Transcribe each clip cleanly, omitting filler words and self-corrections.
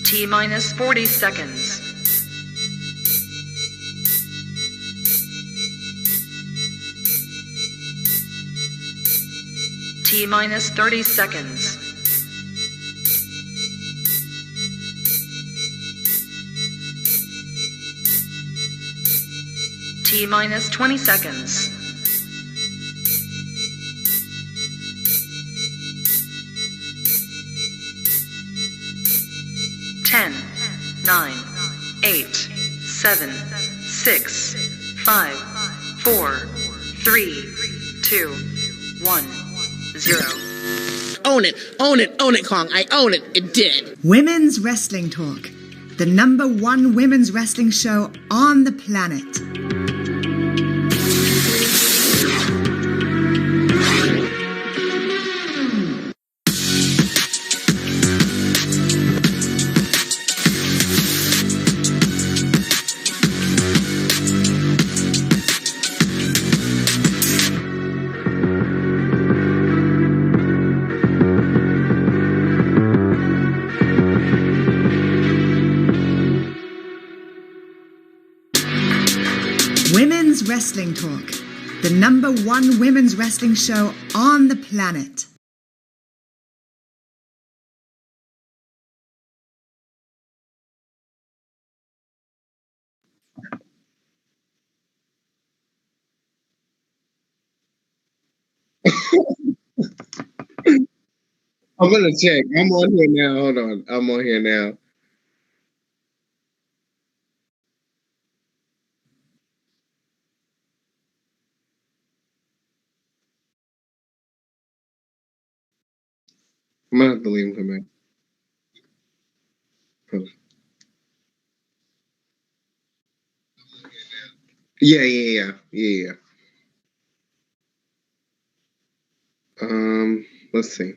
T minus 40 seconds. T minus 30 seconds. T minus 20 seconds. Ten, 9, 8, 7, 6, 5, 4, 3, 2, 1, 0. Own it, own it, own it, Kong. I own it. It did. Women's Wrestling Talk, the #1 women's wrestling show on the planet. Women's Wrestling Talk, the #1 women's wrestling show on the planet. I'm gonna check. I'm on here now. Hold on. I'm on here now. I'm gonna have to leave him come back. Hold on. Yeah. Let's see.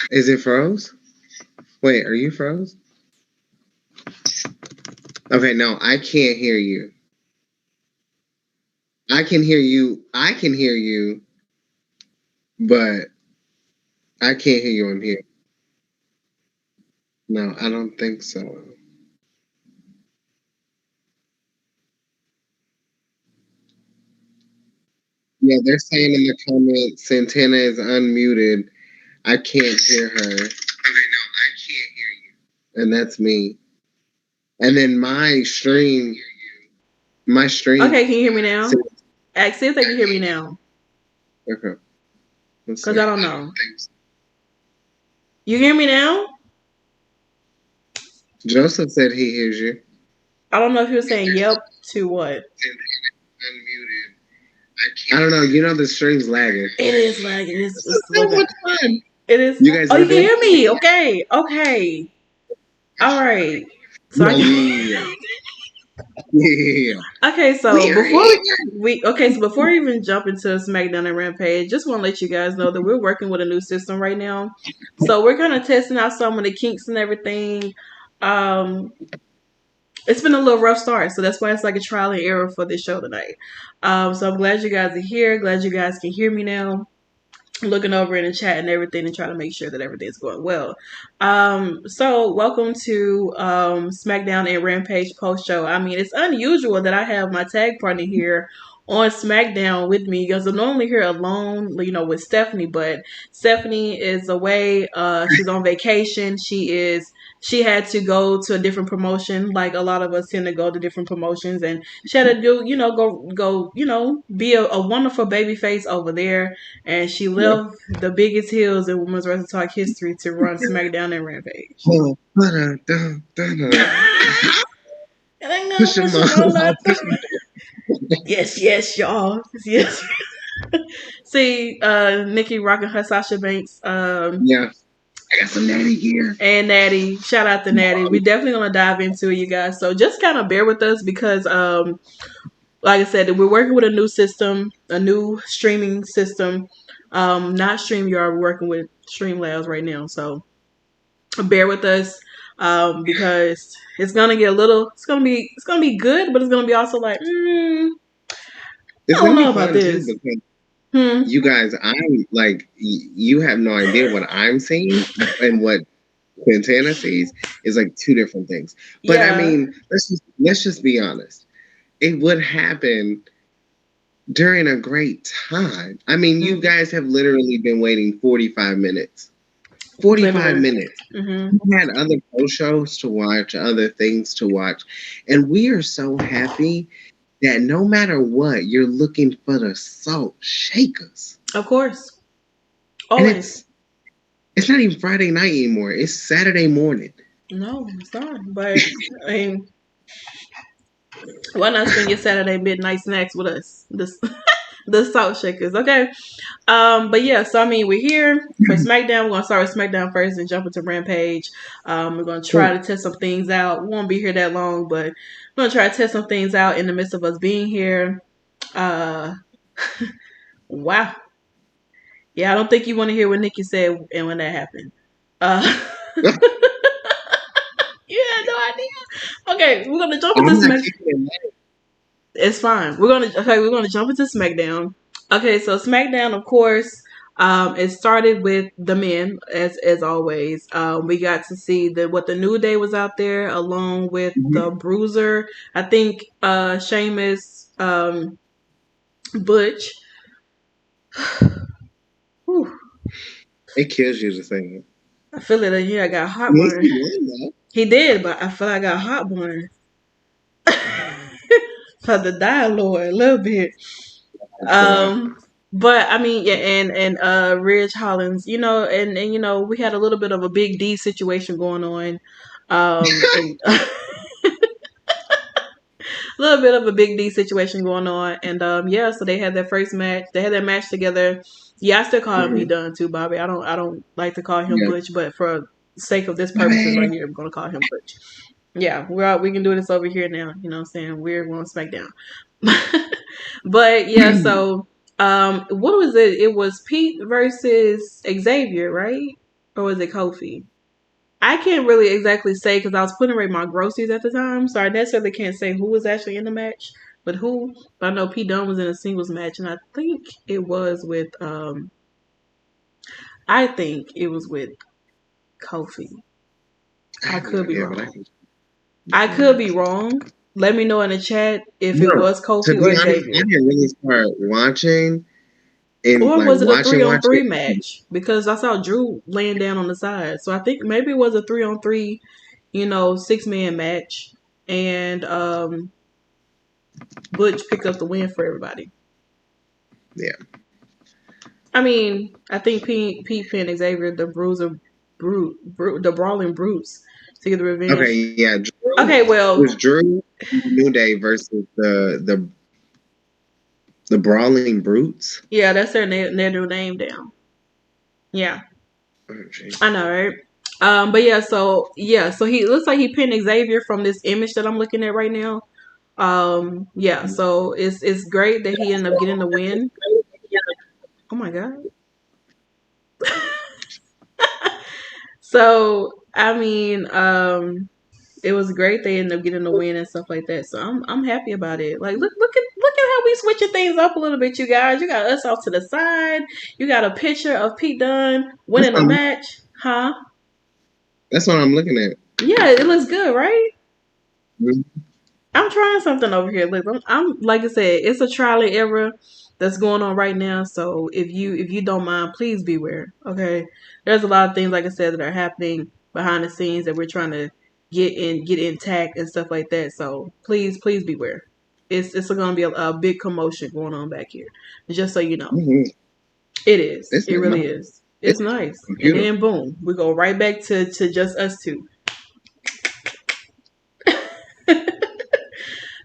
Is it froze? Wait, are you froze? Okay, no, I can't hear you. I can hear you, but I can't hear you on here. No, I don't think so. Yeah, they're saying in the comments, Santana is unmuted. I can't hear her. Okay, no, I can't hear you. And that's me. And then my stream. Okay, can you hear me now? Ask if they can hear me now. Okay. Because I don't know. You hear me now? Joseph said he hears you. I don't know if he was saying yep to what. Unmuted. I don't know. You know the stream's lagging. It is lagging. It's so much fun. It is. You guys you can hear me? Okay. All right. So yeah. Okay, so before we even jump into Smackdown and Rampage, just want to let you guys know that we're working with a new system right now. So we're kind of testing out some of the kinks and everything. It's been a little rough start, so that's why it's like a trial and error for this show tonight. So I'm glad you guys are here. Glad you guys can hear me now. Looking over in the chat and everything and trying to make sure that everything's going well. So welcome to Smackdown and Rampage post show. I mean, it's unusual that I have my tag partner here on Smackdown with me because I'm normally here alone, with Stephanie, but Stephanie is away. She's on vacation. She had to go to a different promotion, like a lot of us tend to go to different promotions, and she had to do, go, be a wonderful baby face over there, and she left the biggest heels in Women's Wrestling Talk history to run SmackDown and Rampage. Yes, y'all. Yes. See, Nikki rocking her Sasha Banks. Yeah. I got some Natti gear. And Natti. Shout out to Natti. We're definitely going to dive into it, you guys. So just kind of bear with us because like I said, we're working with a new system, a new streaming system. Not StreamYard, we're working with Streamlabs right now. So bear with us, because it's gonna get a little. It's gonna be good, but it's gonna be also like, I It's don't gonna know be about fun too this. because you guys, I'm like, you have no idea what I'm seeing and what Quintana sees is like two different things. But I Yeah. mean, let's just be honest. It would happen during a great time. I mean, you guys have literally been waiting 45 minutes. 45 minutes. Mm-hmm. We had other post shows to watch, other things to watch, and we are so happy that no matter what, you're looking for the Salt Shakers. Of course. And Always. it's not even Friday night anymore. It's Saturday morning. No, it's not. But I mean, why not spend your Saturday midnight snacks with us? The Salt Shakers, okay? But yeah, so I mean, we're here for SmackDown. We're gonna start with SmackDown first and jump into Rampage. We're gonna try to test some things out. We won't be here that long, but we're gonna try to test some things out in the midst of us being here. Wow. Yeah, I don't think you want to hear what Nikki said and when that happened. You had no idea. Okay, we're gonna jump into SmackDown. It's fine. We're gonna jump into SmackDown. Okay, so SmackDown, of course, it started with the men as always. We got to see what the New Day was out there along with the Bruiser. I think Sheamus, Butch. Whew. It kills you to say I feel it. Yeah, I got heartburn. He did, but I feel like I got heartburn. For the dialogue a little bit. But I mean, yeah, and Ridge Hollins, and you know, we had a little bit of a Big D situation going on. And a little bit of a Big D situation going on. And yeah, so they had their first match. They had their match together. Yeah, I still call him P Dunn too, Bobby. I don't like to call him Butch, but for sake of this purposes right here, I'm gonna call him Butch. Yeah, we can do this over here now. You know what I'm saying? We're on SmackDown. But yeah, so what was it? It was Pete versus Xavier, right? Or was it Kofi? I can't really exactly say because I was putting away my groceries at the time, so I necessarily can't say who was actually in the match, but who. But I know Pete Dunne was in a singles match, and I think it was with Kofi. I could be wrong. I could be wrong. Let me know in the chat if it was Kofi or Xavier. I didn't really start watching. Or was it a 3-on-3 match? Because I saw Drew laying down on the side. So I think maybe it was a 3-on-3, 6-man match. And Butch picked up the win for everybody. Yeah. I mean, I think Pete pinned Xavier, the Bruiser, the Brawling Brutes to get the revenge. Okay, yeah. Okay, well, it was Drew New Day versus the Brawling Brutes. Yeah, that's their new name down. Yeah. I know, right? But yeah, so he looks like he pinned Xavier from this image that I'm looking at right now. Yeah, so it's great that he ended up getting the win. Oh my god. So I mean, it was great they ended up getting the win and stuff like that. So I'm happy about it. Like look at how we switching things up a little bit, you guys. You got us off to the side. You got a picture of Pete Dunne winning the match, huh? That's what I'm looking at. Yeah, it looks good, right? Mm-hmm. I'm trying something over here. Look, I'm like I said, it's a trial and error that's going on right now. So if you don't mind, please beware. Okay, there's a lot of things like I said that are happening behind the scenes that we're trying to get intact and stuff like that. So please beware. It's going to be a big commotion going on back here. Just so you know, It is. It really is. It's nice. And then boom, we go right back to just us two.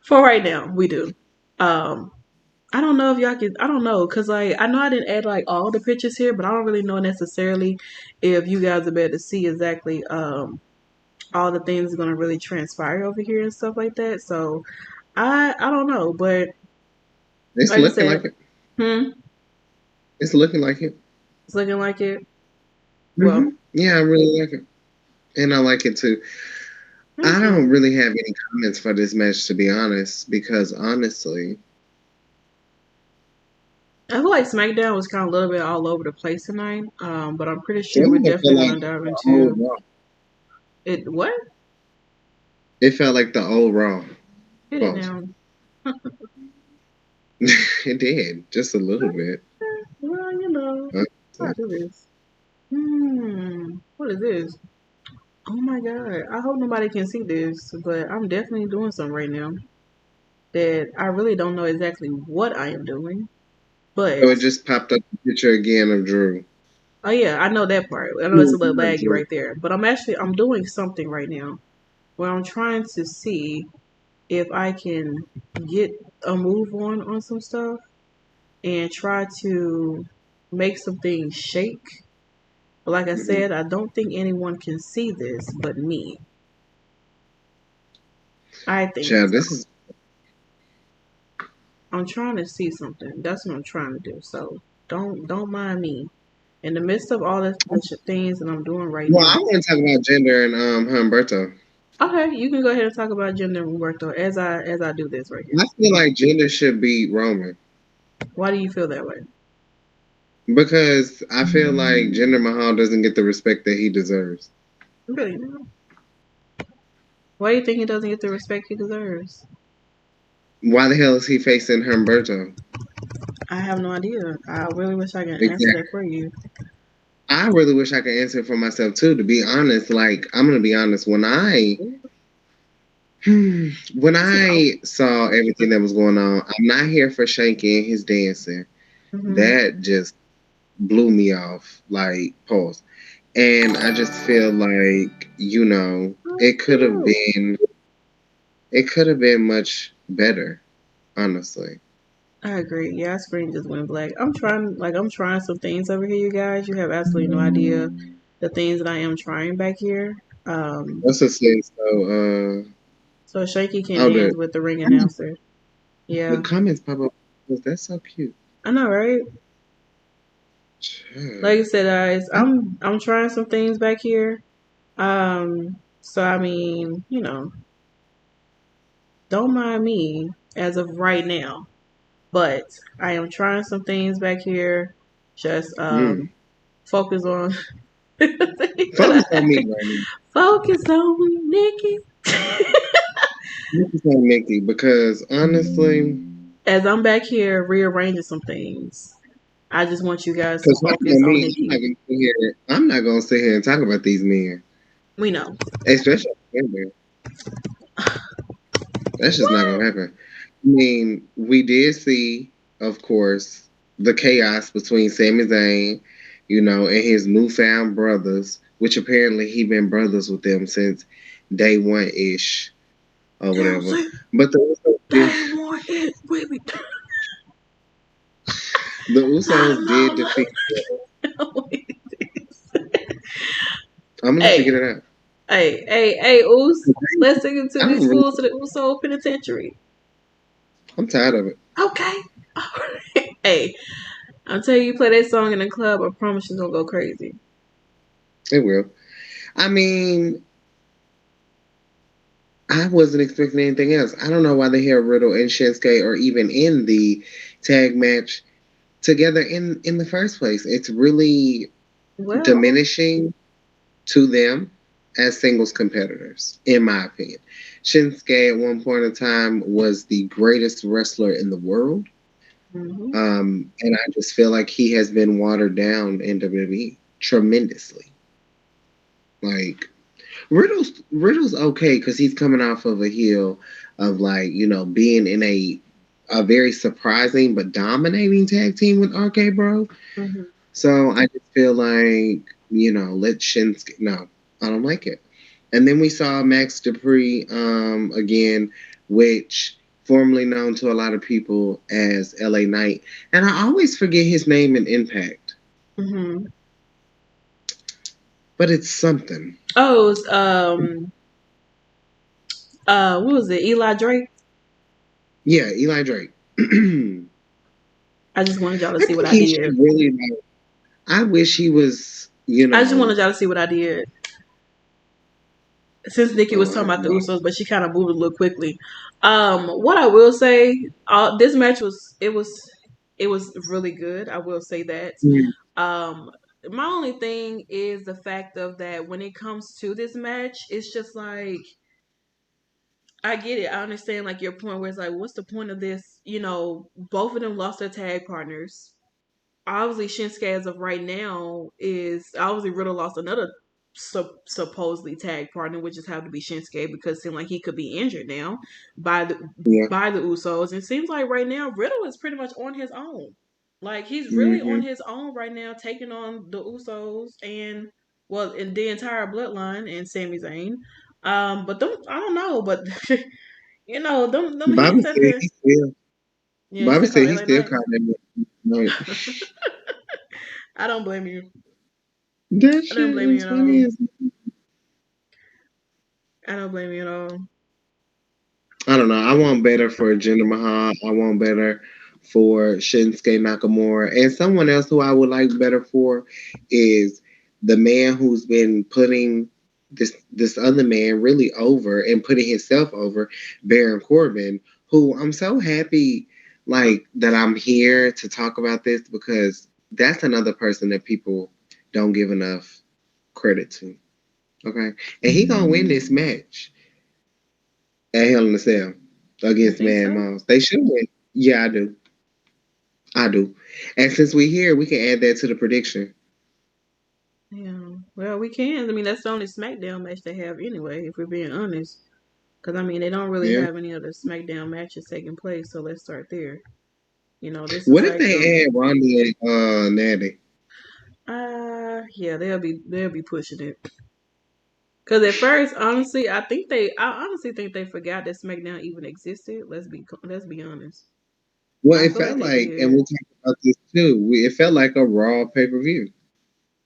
For right now, we do. I don't know if y'all can. I don't know because I know I didn't add all the pictures here, but I don't really know necessarily if you guys are able to see exactly all the things are going to really transpire over here and stuff like that. So I don't know, but It's Like I looking said, like it. hmm, It's looking like it. it's looking like it. Well, Yeah, I really like it. And I like it too. I thank don't you. really have any comments for this match, to be honest, because honestly, I feel like SmackDown was kind of a little bit all over the place tonight. But I'm pretty sure we're some of it felt definitely like gonna dive the old into Raw. it. What? It felt like the old Raw. Hit it Pause. down. It did, just a little bit. Well, you know, how I Honestly. do this. What is this? Oh my god! I hope nobody can see this, but I'm definitely doing something right now that I really don't know exactly what I am doing. But So it just popped up the picture again of Drew. oh yeah, I know that part. I know it's a little laggy right there, but I'm doing something right now where I'm trying to see if I can get a move on some stuff and try to make some things shake. But like I Mm-hmm. said, I don't think anyone can see this but me. I think Child, so. this is I'm trying to see something. That's what I'm trying to do. So don't mind me. In the midst of all the things that I'm doing right well. now. I want to talk about gender and Humberto. Okay, you can go ahead and talk about gender and work though as I do this right here. I feel like gender should beat Roman Why do you feel that way? because I feel like Jinder Mahal doesn't get the respect that he deserves. Really? Why do you think he doesn't get the respect he deserves? Why the hell is he facing Humberto? I have no idea. I really wish I could answer that Exactly. for you. I really wish I could answer for myself too. To be honest, like I'm gonna be honest, when I saw everything that was going on, I'm not here for Shanky and his dancing. Mm-hmm. That just blew me off. Like pause. And I just feel like it could have been much better, honestly. I agree. Yeah, screen just went black. I'm trying some things over here, you guys. You have absolutely no idea the things that I am trying back here. Um, What's it say? So, so Shaky can oh, dance with the ring announcer. the Yeah, comments pop up. That's so cute. I know, right? Like I said, guys, I, I'm trying some things back here. So I mean, don't mind me as of right now, but I am trying some things back here. Just mm. focus on Focus on me right now. focus on Nikki. Focus on Nikki because honestly, As I'm back here rearranging some things, I just want you guys to because focus focus on on me, Nikki. I'm not gonna sit here and talk about these men, We know. especially women. That's just not What? gonna happen. I mean, we did see, of course, the chaos between Sami Zayn, and his newfound brothers, which apparently he been brothers with them since day one ish or whatever. Chelsea, But they want it with me. the I Usos did defeat. love I'm gonna let you get Hey, it out. hey, Oos. Let's take it to I these don't really. fools to the Uso penitentiary. I'm tired of it. Okay. Hey, until you play that song in the club, I promise you're gonna go crazy. It will. I mean, I wasn't expecting anything else. I don't know why they had Riddle and Shinsuke or even in the tag match together in the first place. It's really Well, diminishing to them as singles competitors, in my opinion. Shinsuke at one point in time was the greatest wrestler in the world. hmm And I just feel like he has been watered down in WWE tremendously. Like Riddle's okay because he's coming off of a heel of being in a very surprising but dominating tag team with RK Bro. hmm So I just feel like let Shinsuke. No, I don't like it. And then we saw Max Dupree again, which formerly known to a lot of people as LA Knight, and I always forget his name in Impact, hmm but it's something. Oh, it's, what was it? Eli Drake. Yeah, Eli Drake. I just wanted y'all to I see what think I he did. should really know. I wish he was, I just wanted y'all to see what I did. Since Nikki was talking about the well, Usos, but she kind of moved a little quickly. What I will say, this match was really good. I will say that. mm, My only thing is the fact of that when it comes to this match, it's just like I get it. I understand like your point where it's like, what's the point of this? You know, both of them lost their tag partners. Obviously, Shinsuke as of right now is obviously Riddle lost another supposedly tag partner, which is have to be Shinsuke because it seems like he could be injured now by the yeah. by the Usos. And it seems like right now Riddle is pretty much on his own. Like he's really Mm-hmm. on his own right now, taking on the Usos and well, in the entire bloodline and Sami Zayn. But them, I don't know, but you know, them Bobby hits said at the he still. yeah, you Bobby still call said it he LA still Knight. caught him. No, I don't blame you. that I don't shit blame you is at all. funny. I don't blame you at all. I don't know. I want better for Jinder Mahal. I want better for Shinsuke Nakamura. And someone else who I would like better for is the man who's been putting this other man really over and putting himself over, Baron Corbin, who I'm so happy like that I'm here to talk about this because that's another person that people don't give enough credit to. Okay. And he gonna win this match at Hell in a Cell You against think Mad so? Mouse. They should win. Yeah, I do. I do. And since we're here, we can add that to the prediction. Yeah. Well, we can. I mean, that's the only SmackDown match they have anyway, if we're being honest. Because, I mean, they don't really Yeah. have any other SmackDown matches taking place, so let's start there. You know, this is What if like the they add Ronda and Natty? yeah, they'll be pushing it. Because at first, honestly, I honestly think they forgot that SmackDown even existed. Let's be honest. Well, I it feel like felt they like, and did. we talked about this too. It felt like a Raw pay per view.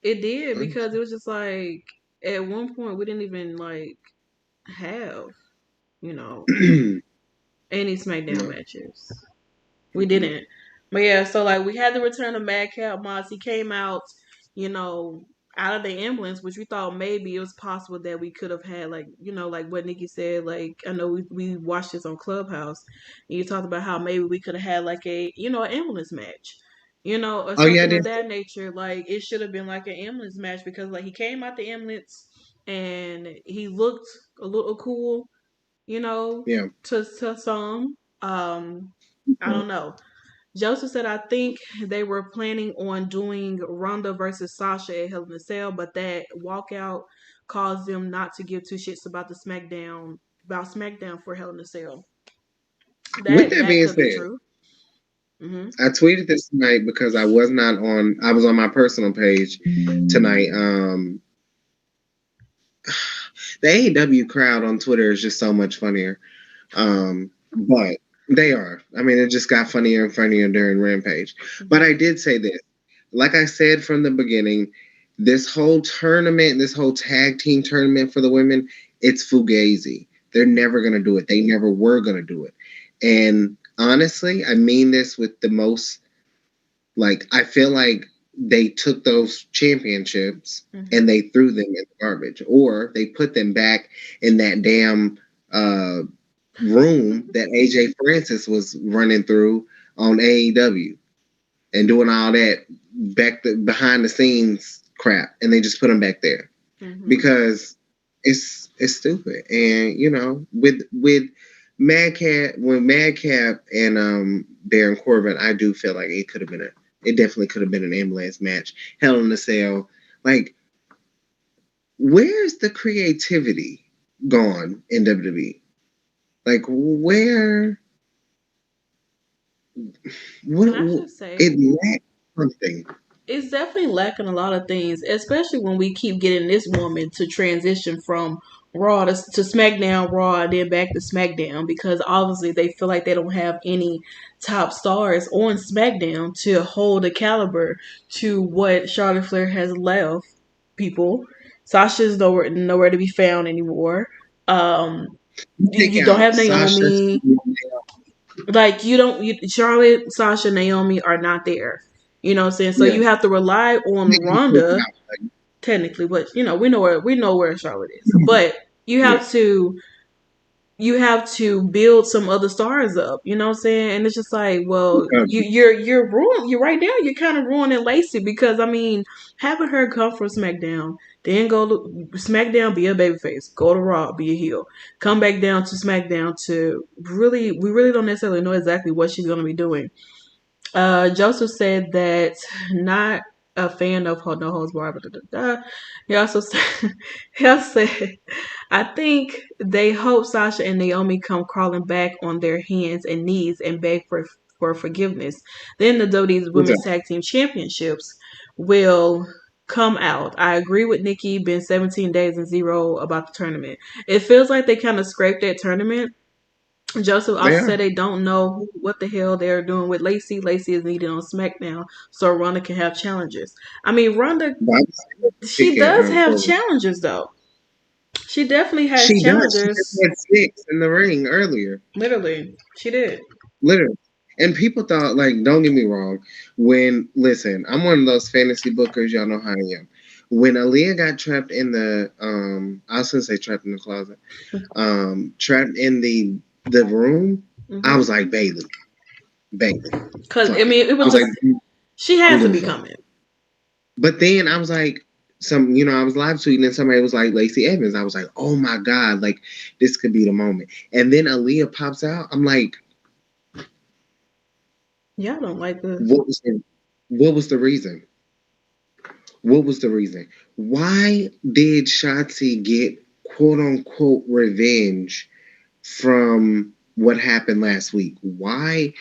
It did because it was just like at one point we didn't even like have you know any SmackDown No. matches. We didn't. But yeah, so like we had the return of Madcap Moss. He came out, you know, out of the ambulance, which we thought maybe it was possible that we could have had like, like what Nikki said, like I know we watched this on Clubhouse and you talked about how maybe we could have had like an ambulance match. Or Oh yeah, I something of did. that nature. Like it should have been like an ambulance match because like he came out the ambulance and he looked a little cool, Yeah. to some. I don't know. Joseph said, I think they were planning on doing Ronda versus Sasha at Hell in a Cell, but that walkout caused them not to give two shits about SmackDown for Hell in a Cell. With That that that being could be said, true. Hmm. I tweeted this tonight because I was not on. I was on my personal page tonight. The AEW crowd on Twitter is just so much funnier. But they are. I mean, it just got funnier and funnier during Rampage. But I did say this. Like I said from the beginning, this whole tournament, this whole tag team tournament for the women, it's fugazi. They're never going to do it. They never were going to do it. And honestly, I mean this with the most, like, I feel like they took those championships and they threw them in the garbage, or they put them back in that damn room that AJ Francis was running through on AEW and doing all that behind the scenes crap, and they just put them back there because it's stupid. And with Madcap and Baron Corbin, I do feel like it definitely could have been an ambulance match. Hell in a Cell, like where's the creativity gone in WWE? Like where what And I should say, it lacks something. it's definitely lacking a lot of things, especially when we keep getting this woman to transition from Raw to SmackDown, Raw, and then back to SmackDown because obviously they feel like they don't have any top stars on SmackDown to hold a caliber to what Charlotte Flair has left people. Sasha's nowhere to be found anymore. You Take you don't out have Sasha. Naomi. Like Charlotte, Sasha, Naomi are not there. You know what I'm saying? So Yeah. you have to rely on Ronda technically, but we know where Charlotte is. But you have to build some other stars up, you know what I'm saying? And it's just like, well, you're ruining, you're right now, you're kind of ruining Lacey, because I mean, having her come from SmackDown, then go to SmackDown, be a babyface, go to Raw, be a heel, come back down to SmackDown to we really don't necessarily know exactly what she's going to be doing. Joseph said that not a fan of No Holds Barred. He also said, I think they hope Sasha and Naomi come crawling back on their hands and knees and beg for forgiveness. Then the WWE's Women's Tag Team Championships will come out. I agree with Nikki. Been 17 days and 0 about the tournament. It feels like they kind of scraped that tournament. Joseph also said they don't know what the hell they're doing with Lacey. Lacey is needed on SmackDown so Ronda can have challenges. I mean, Ronda, she does have challenges, though. She definitely has challenges. She had 6 in the ring earlier. Literally, she did. Literally. And people thought, like, don't get me wrong. Listen, I'm one of those fantasy bookers. Y'all know how I am. When Aaliyah got trapped in the, I was going to say trapped in the closet, trapped in the room, I was like, Bailey. Because, I mean, it was just, she had to be coming. But then I was like, I was live tweeting and somebody was like, Lacey Evans. I was like, oh my God, like, this could be the moment. And then Aaliyah pops out. I'm like, yeah, I don't like this. What was the reason? What was the reason? Why did Shotzi get quote unquote revenge from what happened last week? Why?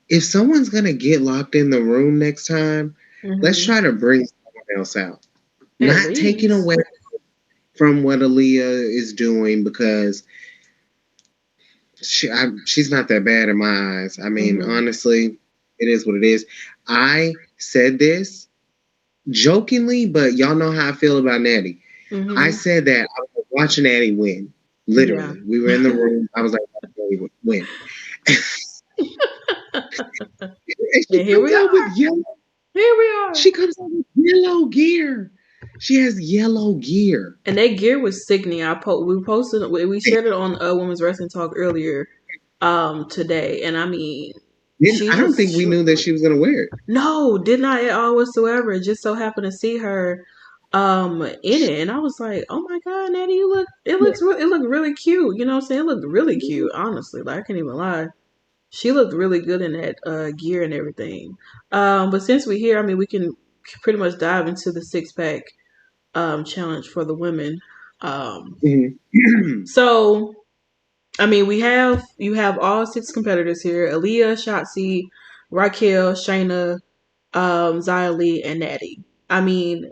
If someone's gonna get locked in the room next time, let's try to bring someone else out. Not taking away from what Aaliyah is doing, because she's not that bad in my eyes. I mean, honestly, it is what it is. I said this jokingly, but y'all know how I feel about Natti. I said that I was watching Natti win. Literally. Yeah. We were in the room. I was like, Natti win. And here we are. Here we are. She comes out with yellow gear. She has yellow gear. And that gear was sickening. We shared it on Women's Wrestling Talk earlier today. And I mean, I don't think we knew that she was going to wear it. No, did not at all whatsoever. Just so happened to see her in it, and I was like, "Oh my God, Natti, it looked really cute." You know what I'm saying? It looked really cute, honestly. Like, I can't even lie. She looked really good in that gear and everything. But since we're here, I mean, we can pretty much dive into the 6-pack challenge for the women. So, I mean, you have all 6 competitors here: Aaliyah, Shotzi, Raquel, Shayna, Xia Li, and Natti. I mean,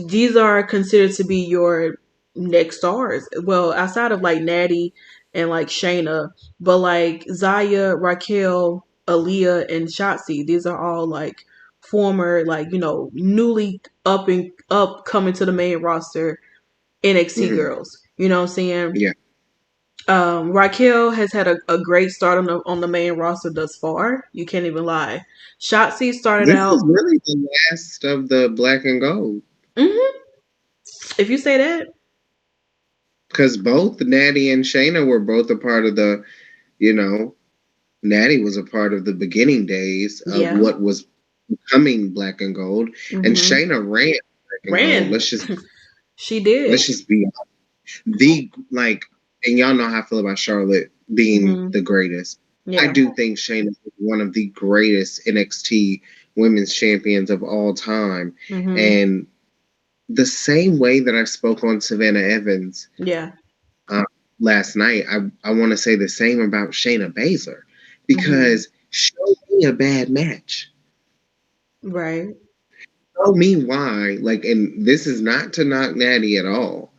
these are considered to be your next stars. Well, outside of like Natti and like Shayna, but like Xia, Raquel, Aaliyah, and Shotzi, these are all like former, like, newly up coming to the main roster NXT girls. You know what I'm saying? Yeah. Raquel has had a great start on the main roster thus far. You can't even lie. Shotzi started out. This is really the last of the black and gold. If you say that. Because both Natti and Shayna were both a part of the, Natti was a part of the beginning days of what was becoming black and gold. And Shayna ran black and gold. Let's just she did. Let's just be honest. And y'all know how I feel about Charlotte being the greatest. Yeah. I do think Shayna is one of the greatest NXT women's champions of all time. And the same way that I spoke on Savannah Evans last night, I want to say the same about Shayna Baszler, because show me a bad match. Right. Show me why. And this is not to knock Natti at all,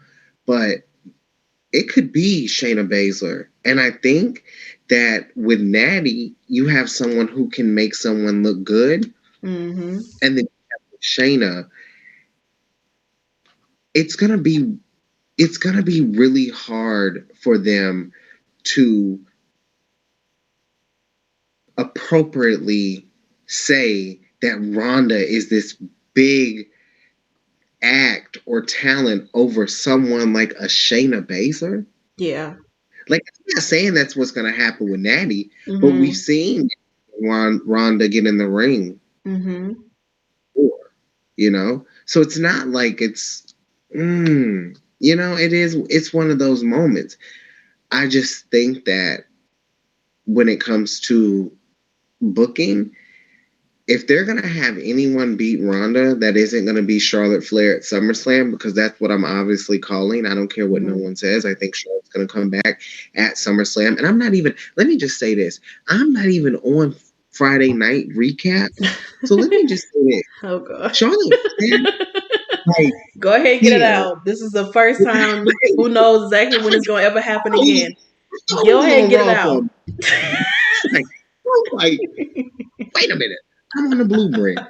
but it could be Shayna Baszler. And I think that with Natti, you have someone who can make someone look good. And then you have Shayna. It's gonna be really hard for them to appropriately say that Ronda is this big act or talent over someone like a Shayna Baszler. Yeah. Like, I'm not saying that's what's going to happen with Natti, but Mm-hmm. we've seen Ronda get in the ring. Mm-hmm. Before, you know? So it's not like it's, you know, it's one of those moments. I just think that when it comes to booking, if they're going to have anyone beat Ronda, that isn't going to be Charlotte Flair at SummerSlam, because that's what I'm obviously calling. I don't care what no one says. I think Charlotte's going to come back at SummerSlam. And I'm not even, let me just say this, I'm not even on Friday night recap. So let me just say this. Oh, God. Charlotte Flair, like, go ahead and get it out. This is the first time. Who knows exactly when it's going to ever happen again. Go ahead and get it out. Like, wait a minute. I'm on the blue brand.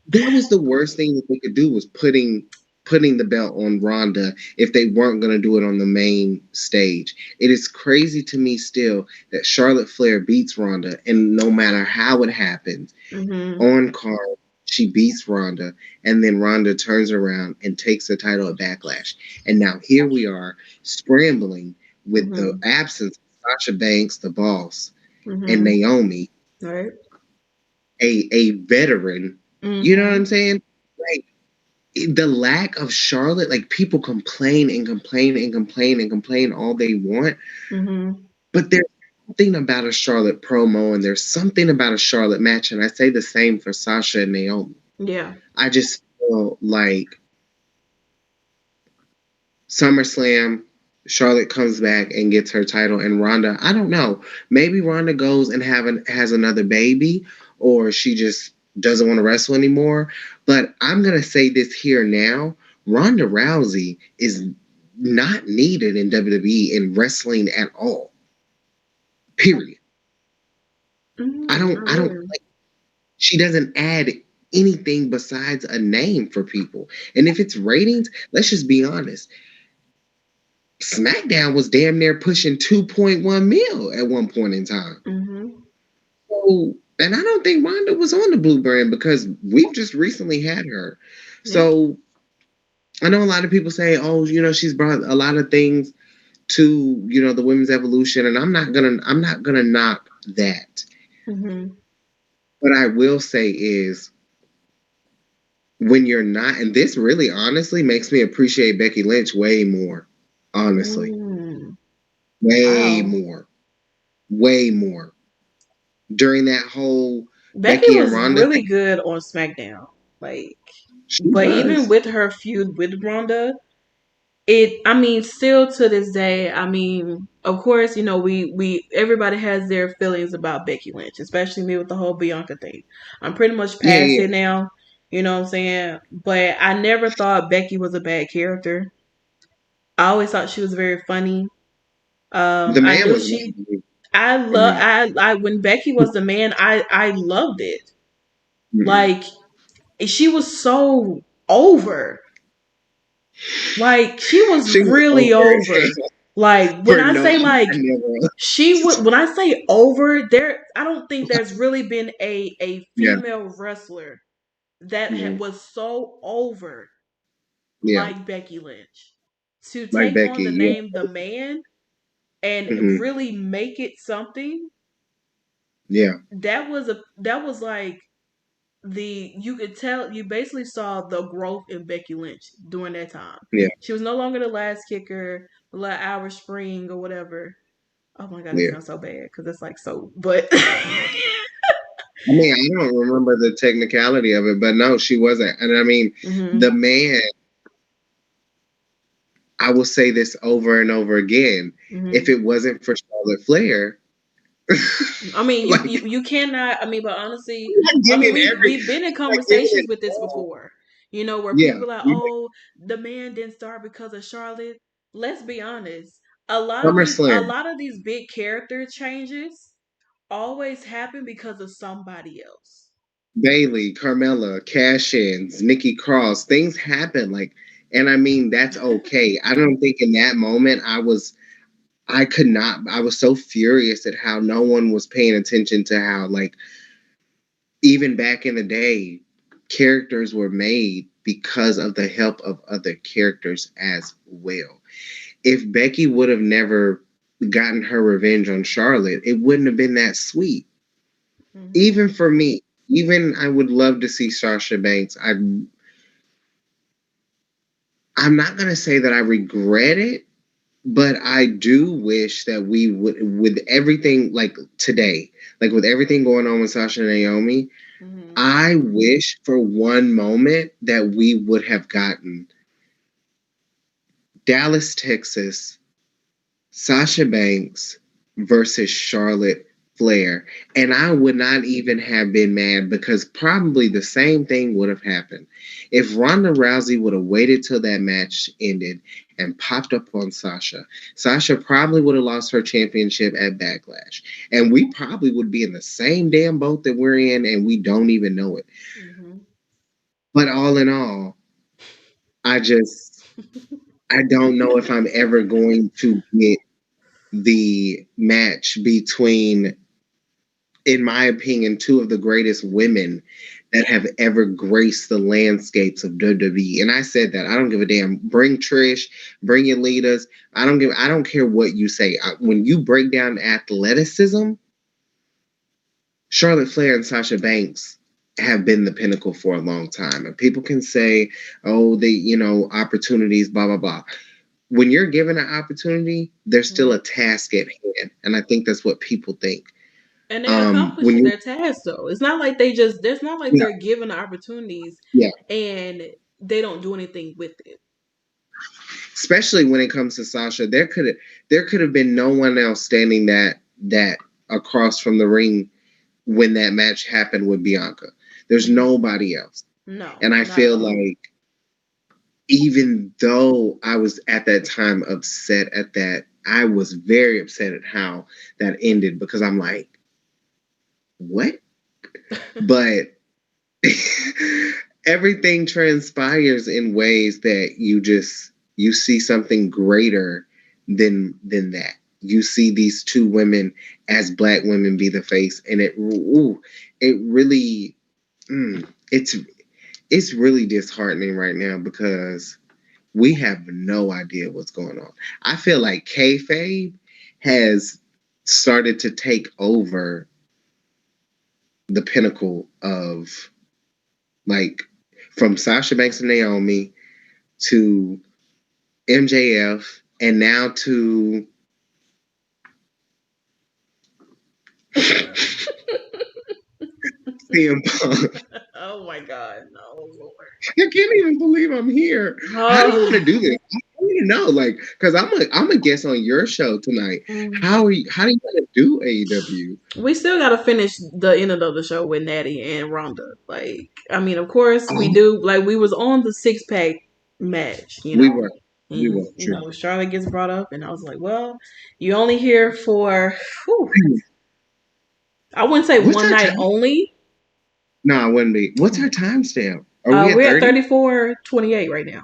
That was the worst thing that they could do, was putting the belt on Ronda if they weren't going to do it on the main stage. It is crazy to me still that Charlotte Flair beats Ronda, and no matter how it happens, on card, she beats Ronda, and then Ronda turns around and takes the title at Backlash. And now here we are scrambling with the absence of Sasha Banks, the boss, and Naomi, right, a veteran. You know what I'm saying? Like, the lack of Charlotte, like, people complain and complain and complain and complain all they want. But there's something about a Charlotte promo, and there's something about a Charlotte match, and I say the same for Sasha and Naomi. Yeah. I just feel like SummerSlam, Charlotte comes back and gets her title, and Ronda, I don't know. Maybe Ronda goes and has another baby, or she just doesn't want to wrestle anymore. But I'm going to say this here now. Ronda Rousey is not needed in WWE in wrestling at all. Period. I don't like, she doesn't add anything besides a name for people. And if it's ratings, let's just be honest. Smackdown was damn near pushing 2.1 mil at one point in time. So, and I don't think Ronda was on the blue brand, because we've just recently had her. So I know a lot of people say, oh, you know, she's brought a lot of things to, you know, the women's evolution, and I'm not gonna knock that. What I will say is, when you're not, and this really honestly makes me appreciate Becky Lynch way more. Honestly. Way more. During that whole Becky was and Ronda really thing, good on SmackDown. Like, but even with her feud with Ronda, still to this day, of course, you know, we everybody has their feelings about Becky Lynch, especially me with the whole Bianca thing. I'm pretty much past it now, you know what I'm saying? But I never thought Becky was a bad character. I always thought she was very funny. the I man knew was when Becky was the man, I loved it. Like, she was so over. Like, she was really over. Like, when I say, like, when I say over, I don't think there's really been a female wrestler that was so over like Becky Lynch. To like take on the Becky, name The Man and really make it something. That was like, you could tell, you basically saw the growth in Becky Lynch during that time. She was no longer the last kicker, the last hour spring or whatever. Oh my god, it sounds so bad because it's like so, but I mean, I don't remember the technicality of it, but no, she wasn't. And I mean, the man, I will say this over and over again. If it wasn't for Charlotte Flair, I mean, like, you cannot. I mean, but honestly, we've been in conversations with this before. You know, where people are like, "Oh, the man didn't start because of Charlotte." Let's be honest. A lot of these big character changes always happen because of somebody else. Bailey, Carmella, cash-ins, Nikki Cross, things happen. Like, and I mean, that's okay. I don't think in that moment I was I could not. I was so furious at how no one was paying attention to how, like, even back in the day, characters were made because of the help of other characters as well. If Becky would have never gotten her revenge on Charlotte, it wouldn't have been that sweet. Mm-hmm. Even for me, even I would love to see Sasha Banks. I'm not going to say that I regret it, but I do wish that we would, with everything like today, like with everything going on with Sasha and Naomi, mm-hmm. I wish for one moment that we would have gotten Dallas, Texas, Sasha Banks versus Charlotte Flair. And I would not even have been mad because probably the same thing would have happened. If Ronda Rousey would have waited till that match ended and popped up on Sasha, Sasha probably would have lost her championship at Backlash. And we probably would be in the same damn boat that we're in and we don't even know it. Mm-hmm. But all in all, I don't know if I'm ever going to get the match between, in my opinion, two of the greatest women that have ever graced the landscapes of WWE. And I said that. I don't give a damn. Bring Trish, bring your leaders. I don't care what you say. When you break down athleticism, Charlotte Flair and Sasha Banks have been the pinnacle for a long time. And people can say, oh, opportunities, blah, blah, blah. When you're given an opportunity, there's still a task at hand. And I think that's what people think. And they're accomplishing their task, though. It's not like they're given opportunities and they don't do anything with it. Especially when it comes to Sasha, there could have been no one else standing that across from the ring when that match happened with Bianca. There's nobody else. No. And I feel like even though I was at that time upset at that, I was very upset at how that ended because I'm like, what? But everything transpires in ways that you see something greater than that. You see these two women as Black women be the face, and it really it's really disheartening right now because we have no idea what's going on. I feel like kayfabe has started to take over the pinnacle of, like, from Sasha Banks and Naomi to MJF and now to CM Punk. Oh my God, no, Lord. I can't even believe I'm here. How do you want to do this? I want to know, like, because I'm a guest on your show tonight. Mm-hmm. How do you want to do AEW? We still got to finish the end of the show with Natti and Ronda. Like, I mean, of course we do. Like, we was on the 6-pack match, you know. We were. You know, Charlotte gets brought up, and I was like, well, you only here for, I wouldn't say one night only. No, it wouldn't be. What's our timestamp? We're at 34:28 right now.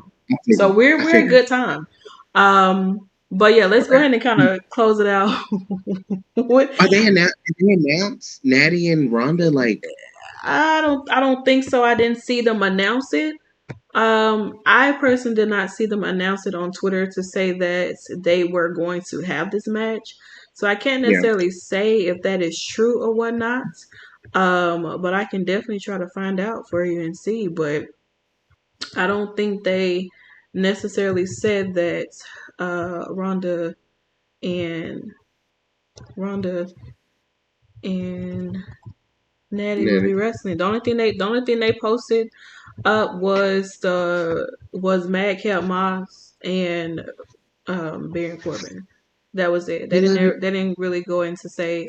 So we're a good time. But yeah, let's go ahead and kind of close it out. Did they announce Natti and Ronda? Like, I don't think so. I didn't see them announce it. I personally did not see them announce it on Twitter to say that they were going to have this match. So I can't necessarily say if that is true or whatnot. But I can definitely try to find out for you and see. But I don't think they necessarily said that Ronda and Natti will be wrestling. The only thing they posted up was Madcap Moss and Baron Corbin. That was it. They didn't really go in to say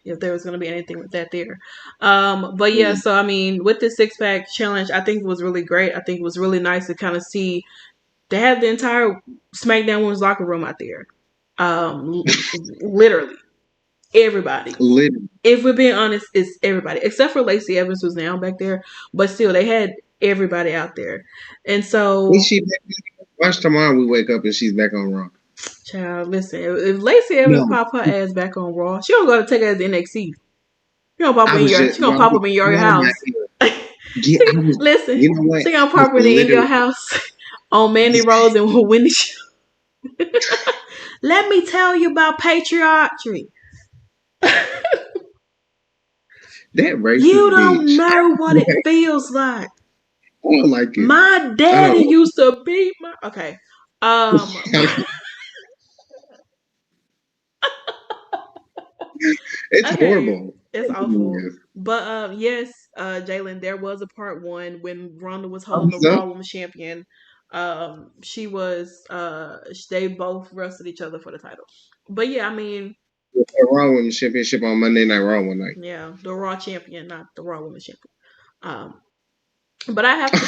if there was going to be anything with that there. But yeah, so I mean, with the 6-pack challenge, I think it was really great. I think it was really nice to kind of see they had the entire SmackDown Women's locker room out there. Literally everybody. If we're being honest, it's everybody except for Lacey Evans, who's now back there. But still, they had everybody out there, and so watch tomorrow. We wake up and she's back on Raw. Child, listen. If Lacey ever pop her ass back on Raw, she don't go to take her to NXT. She gonna pop up in your. She gonna pop up in your house. Listen, you know what? she gonna pop up in your house on Mandy Rose and Wendy. Let me tell you about patriarchy. That racist You don't bitch. know what it feels like. I don't like it. My daddy used to beat my. Okay. It's Okay, horrible. it's awful. But yes, Jalen, there was a part one when Ronda was holding the Raw Women's Champion. She was they both wrestled each other for the title. But yeah, I mean, the Raw Women's Championship on Monday Night Raw one night. Yeah, the Raw Champion, not the Raw Women's Champion. But I have to,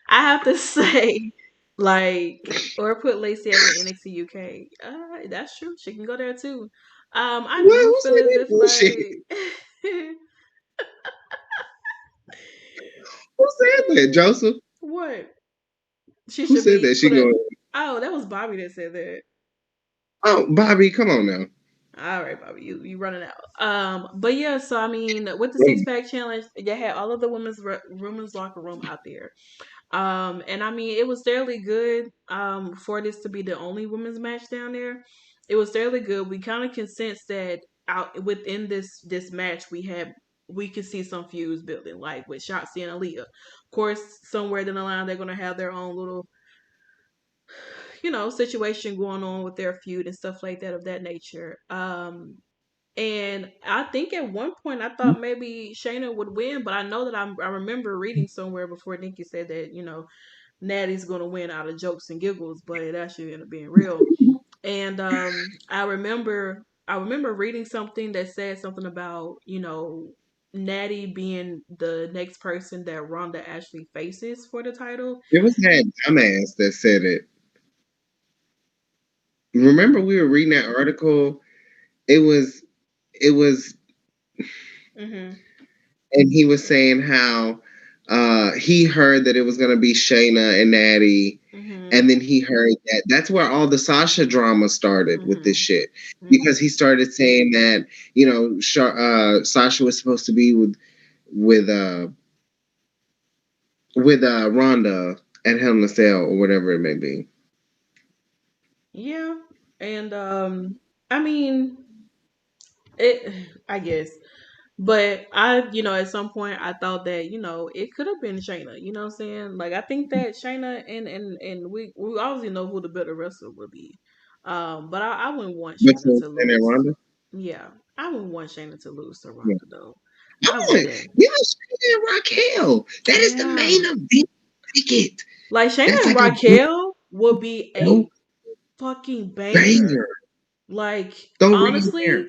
I have to say, like, or put Lacey Evans in NXT UK. That's true. She can go there too. I do feel as if like. Who said that, Joseph? What? She Who should said be. that? She going. Oh, that was Bobby that said that. Oh, Bobby, come on now. All right, Bobby, you running out. But yeah, so I mean, with the 6-pack challenge, you had all of the women's locker room out there. And I mean, it was fairly good. For this to be the only women's match down there, it was fairly good. We kind of can sense that out within this match, we could see some feuds building, like with Shotzi and Aaliyah. Of course, somewhere down the line, they're gonna have their own little, situation going on with their feud and stuff like that of that nature. And I think at one point I thought maybe Shayna would win, but I know that I remember reading somewhere before Nikki said that Natty's gonna win out of jokes and giggles, but it actually ended up being real. And I remember reading something that said something about Natty being the next person that Ronda actually faces for the title. It was that dumbass that said it. Remember, we were reading that article. It was, Mm-hmm. and he was saying how he heard that it was going to be Shayna and Natty. Mm-hmm. And then he heard that that's where all the Sasha drama started with this shit. Because he started saying that, Sasha was supposed to be with Ronda at Hell in a Cell or whatever it may be. Yeah. And I mean, I guess. But at some point I thought that, it could have been Shayna, you know what I'm saying? Like I think that Shayna and we obviously know who the better wrestler would be. But I wouldn't want Shayna to lose. Ronda? Yeah. I wouldn't want Shayna to lose to Ronda though. I wouldn't. Shayna and Raquel. That is the main event ticket. Like Shayna and Raquel would be a fucking banger. Like honestly,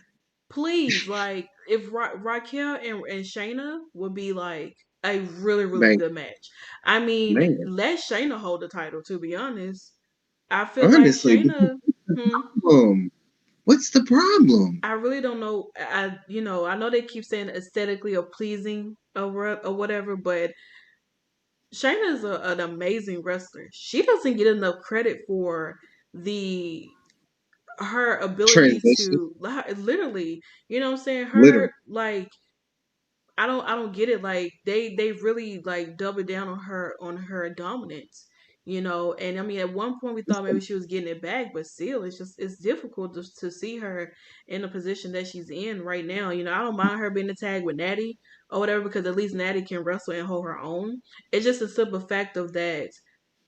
please, like if Raquel and Shayna would be like a really, really good match. I mean, let Shayna hold the title. To be honest, I feel honestly, like Shayna. What's the problem? I really don't know. I know they keep saying aesthetically or pleasing or whatever, but Shayna is an amazing wrestler. She doesn't get enough credit for her ability to literally, you know what I'm saying? Like I don't get it. Like they really like double down on her dominance, and I mean at one point we thought maybe she was getting it back, but still it's difficult to see her in the position that she's in right now. I don't mind her being tagged with Natty or whatever, because at least Natty can wrestle and hold her own. It's just a simple fact of that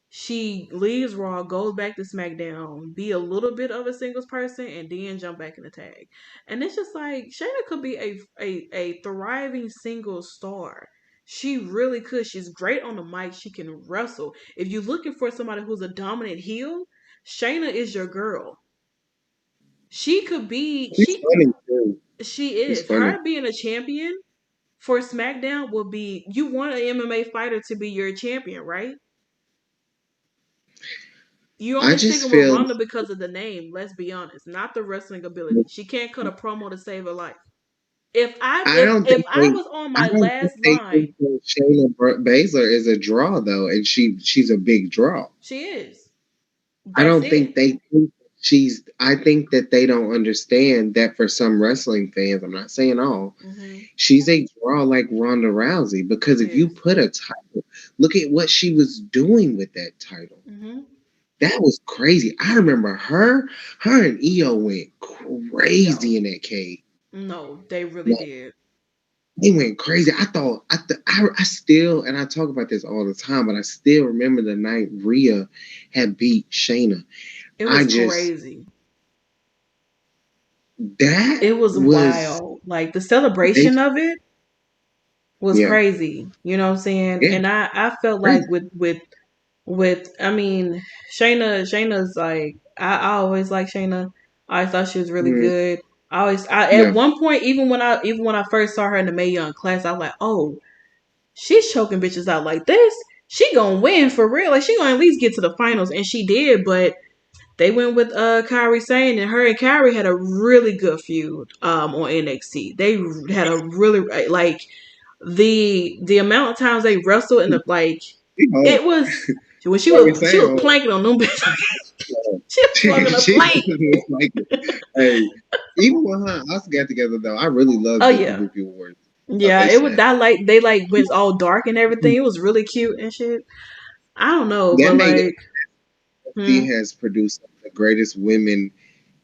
she leaves Raw, goes back to SmackDown, be a little bit of a singles person, and then jump back in the tag. And it's just like Shayna could be a thriving singles star. She really could. She's great on the mic. She can wrestle. If you're looking for somebody who's a dominant heel, Shayna is your girl. She could be. Funny too. She is. Her being a champion for SmackDown will be. You want an MMA fighter to be your champion, right? You only sticking with Ronda because of the name. Let's be honest, not the wrestling ability. She can't cut a promo to save her life. If I was on my last line, Shayna Baszler is a draw though, and she's a big draw. She is, I That's don't think it. they think I think that they don't understand that for some wrestling fans, I'm not saying all, Mm-hmm. she's a draw like Ronda Rousey because if you Yes. put a title, look at what she was doing with that title. Mm-hmm. That was crazy. I remember her and Io went Yo. crazy in that cage. No, they really Like, did. they went crazy. I still, and I talk about this all the time, but I still remember the night Rhea had beat Shayna. It I was just, crazy. that It was was, wild. Like the they, celebration of it was yeah, crazy. You know what I'm saying? yeah, And I felt like crazy. with I mean Shayna's like I always like Shayna. I always thought she was really Mhm. good. I at Yeah. one point even when I first saw her in the Mae Young class, I was like, oh, she's choking bitches out like this. She gonna win for real. Like she gonna at least get to the finals, and she did. But they went with Kairi Sane, and her and Kairi had a really good feud on NXT. They had a really like the amount of times they wrestled and the like She hard. it was when What we she saying? was planking on them bitches. She was She plugging a plank. was like, hey, even when her and us got together though, I really loved Oh the yeah. Dupree Awards. Love Yeah, they it was shit. that like they like went all dark and everything. It was really cute and shit. I don't know, That but made like she hmm, has produced the greatest women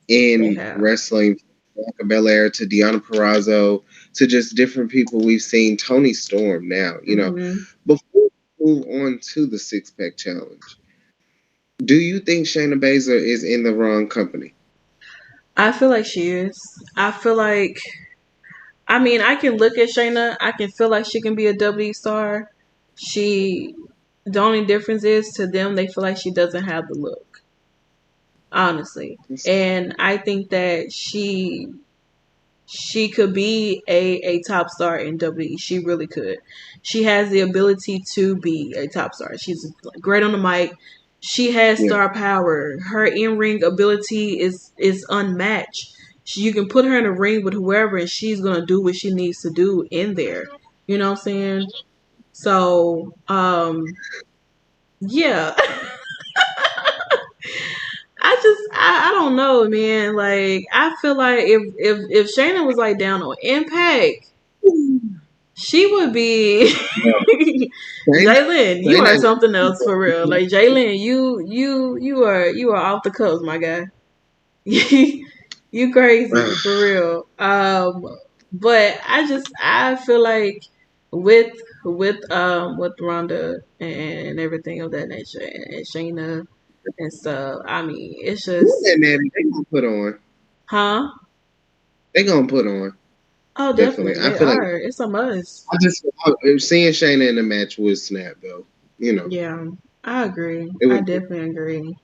they in have. wrestling, from Bianca Belair to Deonna Purrazzo to just different people we've seen. Tony Storm now, Hmm. Before we move on to the six pack challenge, do you think Shayna Baszler is in the wrong company? I feel like she is. I feel like I mean I can look at Shayna. I can feel like she can be a W star. She the only difference is to them they feel like she doesn't have the look, honestly. And I think that she could be a top star in WWE. She really could. She has the ability to be a top star. She's great on the mic. She has Yeah. star power. Her in ring ability is unmatched. You can put her in a ring with whoever, and she's gonna do what she needs to do in there. You know what I'm saying? So, yeah. I don't know, man. Like I feel like if Shayna was like down on Impact, she would be Shayna, Jalen. You are Shayna, something else for real. Like Jalen, you are off the coast, my guy. You crazy for real. But I feel like with with Ronda and everything of that nature and Shayna and stuff. I mean, it's just Natty, they gonna put on. huh? They gonna put on. Oh, Definitely. definitely I they feel like are. It's a must. seeing Shayna in the match was snap though. Yeah, I agree. It I was. definitely agree.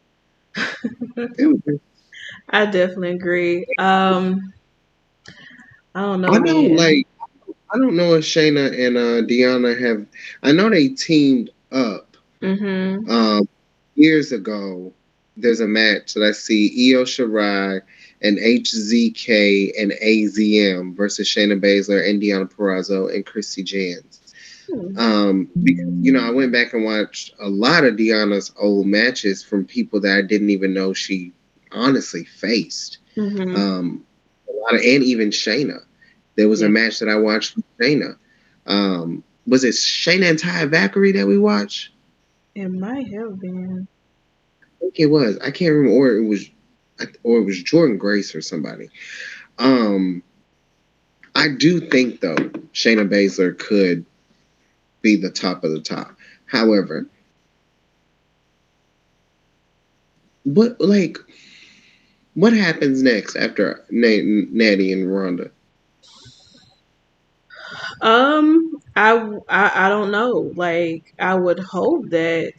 It was. I definitely agree. I don't I know, know, man. like, I don't know if Shayna and Deanna have. I know they teamed up. Mhm. Um, Years ago, there's a match that I see Io Shirai and HZK and AZM versus Shayna Baszler and Deonna Purrazzo and Christy Jans. Because I went back and watched a lot of Deanna's old matches from people that I didn't even know she honestly faced. Mhm. Um, a lot of, and even Shayna. There was a Yeah, match that I watched with Shayna. Was it Shayna and Ty Valkyrie that we watched? it might have been. I think it was. I can't remember, or it was Jordan Grace or somebody. Um, I do think though Shayna Baszler could be the top of the top. However, what happens next after Natty and Ronda? I don't know. Like, I would hope that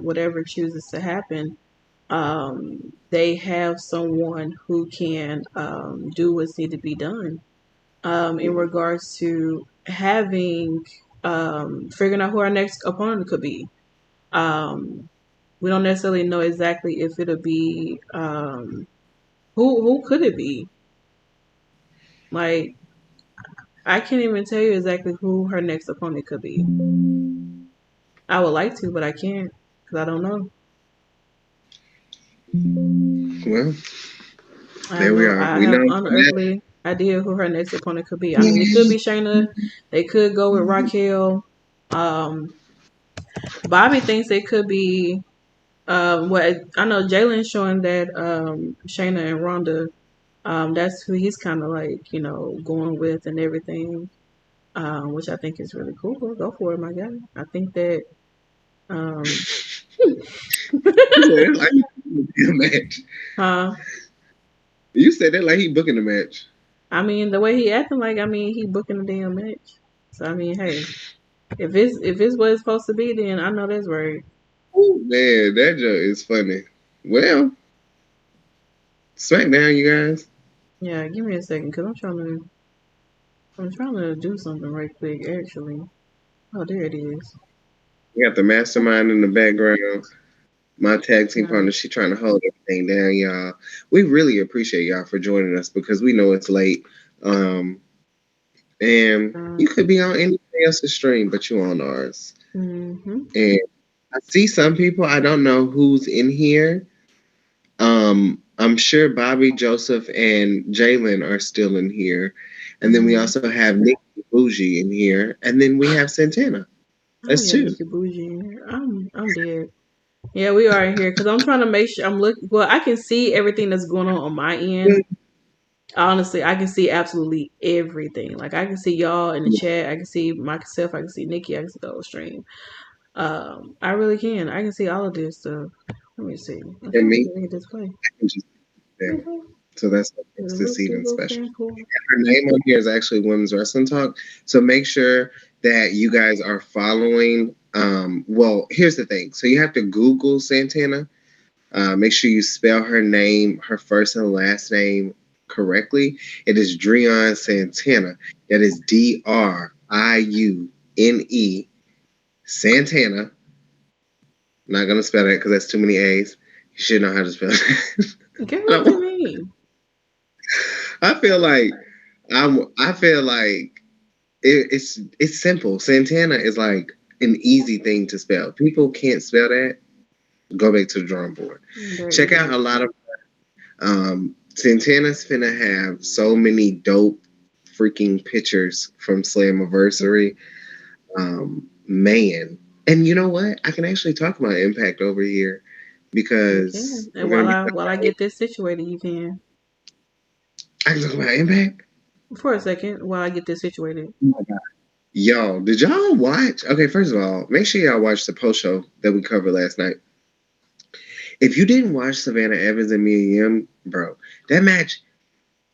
whatever chooses to happen, they have someone who can do what's need to be done. In Mhm. regards to having figuring out who our next opponent could be. Um, we don't necessarily know exactly if it'll be who could it be. Like I can't even tell you exactly who her next opponent could be. I would like to, but I can't because I don't know. Well, I there we are. I We have know that. unearthly idea who her next opponent could be. I mean, it could be Shayna. They could go with Raquel. Um, Bobby thinks it could be. What I know, Jalen's showing that Shayna and Ronda. That's who he's kind of like, going with and everything. Which I think is really cool. Go for it, my guy. I think that. Um, You said it like he booking a match. huh? You said it like he booking a match. I mean, the way he acting like, I mean, he booking a damn match. So I mean, hey, if it's what it's supposed to be, then I know that's right. Ooh, man, that joke is funny. Well, Smackdown, you guys. Yeah, give me a second, cause I'm trying to do something right quick. Actually, oh, there it is. We got the mastermind in the background. My tag team Yeah. partner, she trying to hold everything down, y'all. We really appreciate y'all for joining us because we know it's late. And you could be on anybody else's stream, but you on ours. Mm-hmm. And I see some people, I don't know who's in here. I'm sure Bobby, Joseph, and Jalen are still in here. And then we also have Nikki Bougie in here. And then we have Santana. Oh That's yeah, two. Nikki Bougie. I'm dead. Yeah, we are in here because I'm trying to make sure I'm looking. Well, I can see everything that's going on my end. Honestly, I can see absolutely everything. Like I can see y'all in the chat. I can see myself. I can see Nikki. I can see the whole stream. I really can. I can see all of this stuff. Let me see. I'm And trying to me. get this play. I can just there. So that's what makes this even special. Cool. Her name on here is actually Women's Wrestling Talk. So make sure that you guys are following. Well, here's the thing. So you have to Google Santana. Make sure you spell her name, her first and last name correctly. It is Driune Santana. That is Driune Santana. I'm not gonna spell that because that's too many A's. You should know how to spell it. Get what you mean? I feel like it's simple. Santana is like an easy thing to spell. People can't spell that. Go back to the drawing board. Check out a lot of Santana's finna have so many dope freaking pictures from Slammiversary. Man. And you know what? I can actually talk about Impact over here because And while I get this situated, you can. I can talk about Impact. For a second, while I get this situated. Oh my God. Y'all, did y'all watch? Okay, first of all, make sure y'all watch the post show that we covered last night. If you didn't watch Savannah Evans and Mia Yim, bro, that match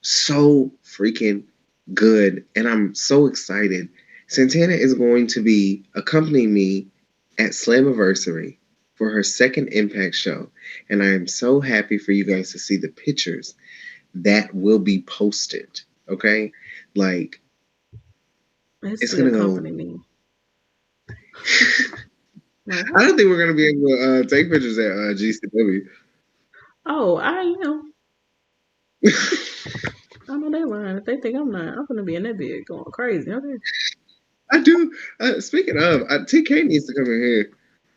so freaking good, and I'm so excited. Santana is going to be accompanying me at Slammiversary for her second Impact show, and I am so happy for you guys to see the pictures that will be posted. Okay, like it's gonna go. Me. I don't think we're gonna be able to take pictures at GCW. Oh, I know they lying. If they think I'm not, I'm gonna be in that bed going crazy. Okay. I do. Speaking of, TK needs to come in here.